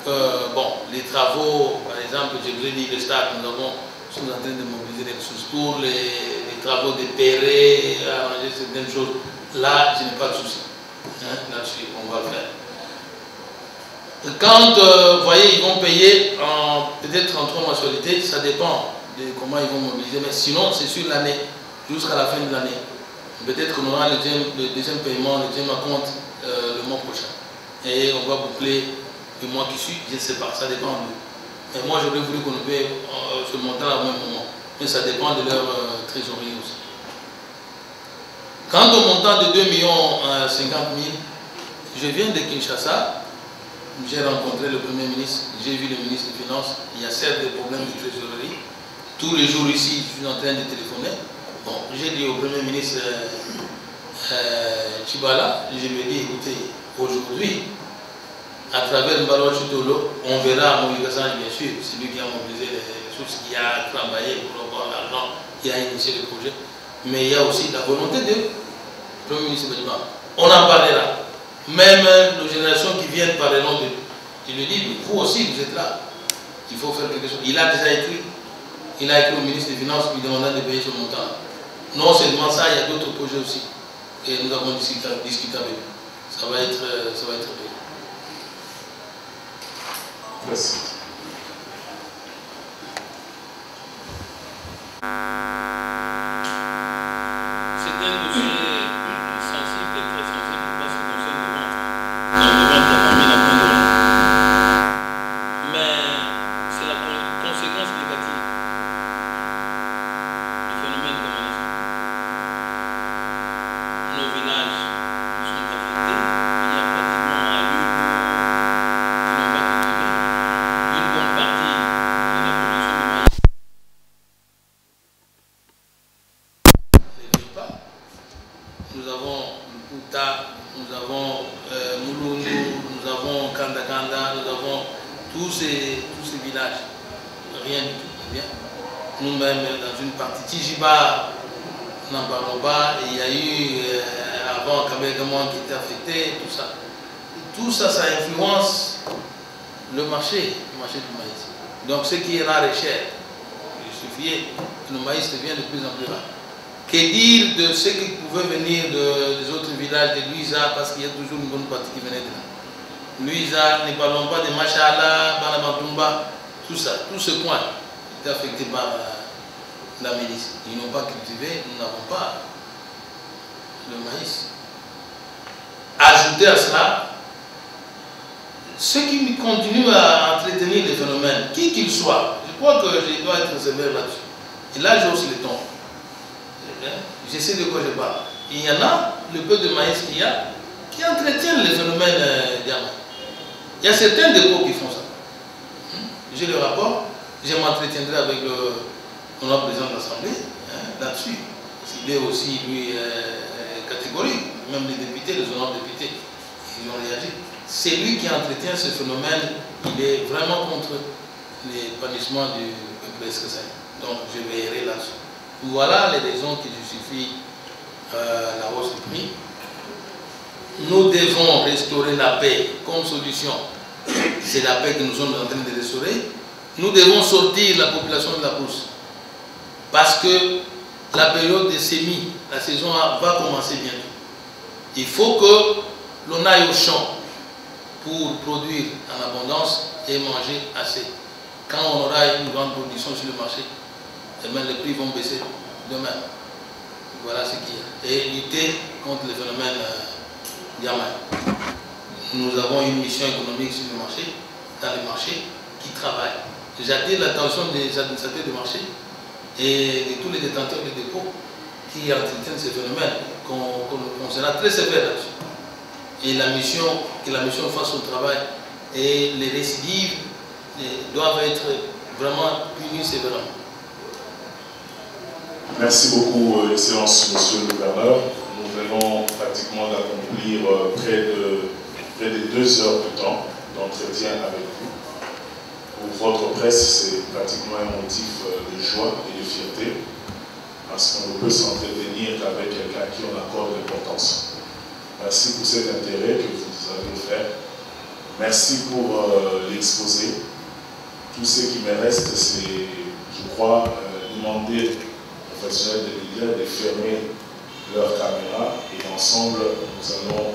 que, bon, les travaux, par exemple, je vous ai dit, le stade, nous sommes en train de mobiliser des ressources pour les travaux de Perret, arranger certaines choses. Là, je n'ai pas de souci. Hein, là-dessus, on va le faire. Quand, vous voyez, ils vont payer peut-être en 3 mensualités, ça dépend de comment ils vont mobiliser, mais sinon, c'est sur l'année, jusqu'à la fin de l'année. Peut-être qu'on aura le deuxième paiement, le deuxième acompte le mois prochain. Et on va boucler le mois qui suit, je ne sais pas, ça dépend de nous. Mais moi, j'aurais voulu qu'on paye ce montant au même moment. Mais ça dépend de leur trésorerie aussi. Quant au montant de 2 50 000 $, je viens de Kinshasa, j'ai rencontré le Premier ministre, j'ai vu le ministre des Finances, il y a certes des problèmes de trésorerie. Tous les jours ici, je suis en train de téléphoner. Bon, j'ai dit au Premier ministre Chibala, je lui ai dit, écoutez, aujourd'hui, à travers Mbalo Chutolo, on verra Moïse Gassan, bien sûr, c'est lui qui a mobilisé les ressources, qui a travaillé pour avoir l'argent, qui a initié le projet. Mais il y a aussi la volonté de Premier ministre Badiba. On en parlera. Même nos générations qui viennent parleront de lui. Il lui dit, vous aussi, vous êtes là. Il faut faire quelque chose. Il a déjà écrit. Il a écrit au ministre des Finances lui demandant de payer ce montant. Non seulement ça, il y a d'autres projets aussi. Et nous avons discuté avec lui. Ça va être payé. Merci. C'est un dossier sensible et très sensible parce que nous sommes devant la famille la point de vue. Mais c'est la conséquence négative du phénomène de menace. Nos villages sont affectés. Il y a pratiquement à l'une qui n'ont pas cultivé. Une bonne partie de la production du maïs ne vient pas. Nous avons Lukuta, nous avons Mouloulou, nous avons Kandakanda, nous avons tous ces villages. Rien du tout. Bien. Nous-mêmes, dans une partie Tijiba, n'en parlons pas. Il y a eu avant Kabé-Gamon qui était affecté, tout ça. Tout ça, ça influence le marché du maïs. Donc ce qui est rare et cher, il suffit que le maïs devient de plus en plus rare. Que dire de ceux qui pouvaient venir des autres villages de Luisa, parce qu'il y a toujours une bonne partie qui venait de là. Luisa, ne parlons pas de Machala, Banabatumba, tout ça, tout ce coin est affecté par la milice. Ils n'ont pas cultivé, nous n'avons pas le maïs. Ajouter à cela, ceux qui continuent à entretenir les phénomènes, qui qu'ils soient, je crois que je dois être sévère là-dessus. Et là, j'ai aussi le temps. Je sais de quoi je parle. Il y en a, le peu de maïs qu'il y a, qui entretiennent les phénomènes diamants. Il y a certains dépôts qui font ça. J'ai le rapport, je m'entretiendrai avec le président de l'Assemblée là-dessus. Il est aussi, lui, catégorique. Même les députés, les honorables députés, ils ont réagi. C'est lui qui entretient ce phénomène. Il est vraiment contre les panissements du peuple escassaï. Donc, je veillerai là-dessus. Voilà les raisons qui justifient la hausse du prix. Nous devons restaurer la paix comme solution. C'est la paix que nous sommes en train de restaurer. Nous devons sortir la population de la bourse. Parce que la période des semis, la saison va commencer bientôt. Il faut que l'on aille au champ pour produire en abondance et manger assez. Quand on aura une grande production sur le marché, les prix vont baisser demain. Voilà ce qu'il y a. Et lutter contre les phénomènes diamants. Nous avons une mission économique sur le marché, dans les marchés, qui travaillent. J'attire l'attention des administrateurs de marché et de tous les détenteurs de dépôts qui entretiennent ces phénomènes, qu'on sera très sévère là-dessus. Et que la mission fasse son travail. Et les récidives doivent être vraiment punies sévèrement. Merci beaucoup, Excellence, Monsieur le Gouverneur. Nous venons pratiquement d'accomplir près de près de 2 heures de temps d'entretien avec vous. Pour votre presse, c'est pratiquement un motif de joie et de fierté, parce qu'on ne peut s'entretenir qu'avec quelqu'un à qui on accorde l'importance. Merci pour cet intérêt que vous avez offert. Merci pour l'exposé. Tout ce qui me reste, c'est, je crois, demander aux professionnels des médias de fermer leur caméra et ensemble, nous allons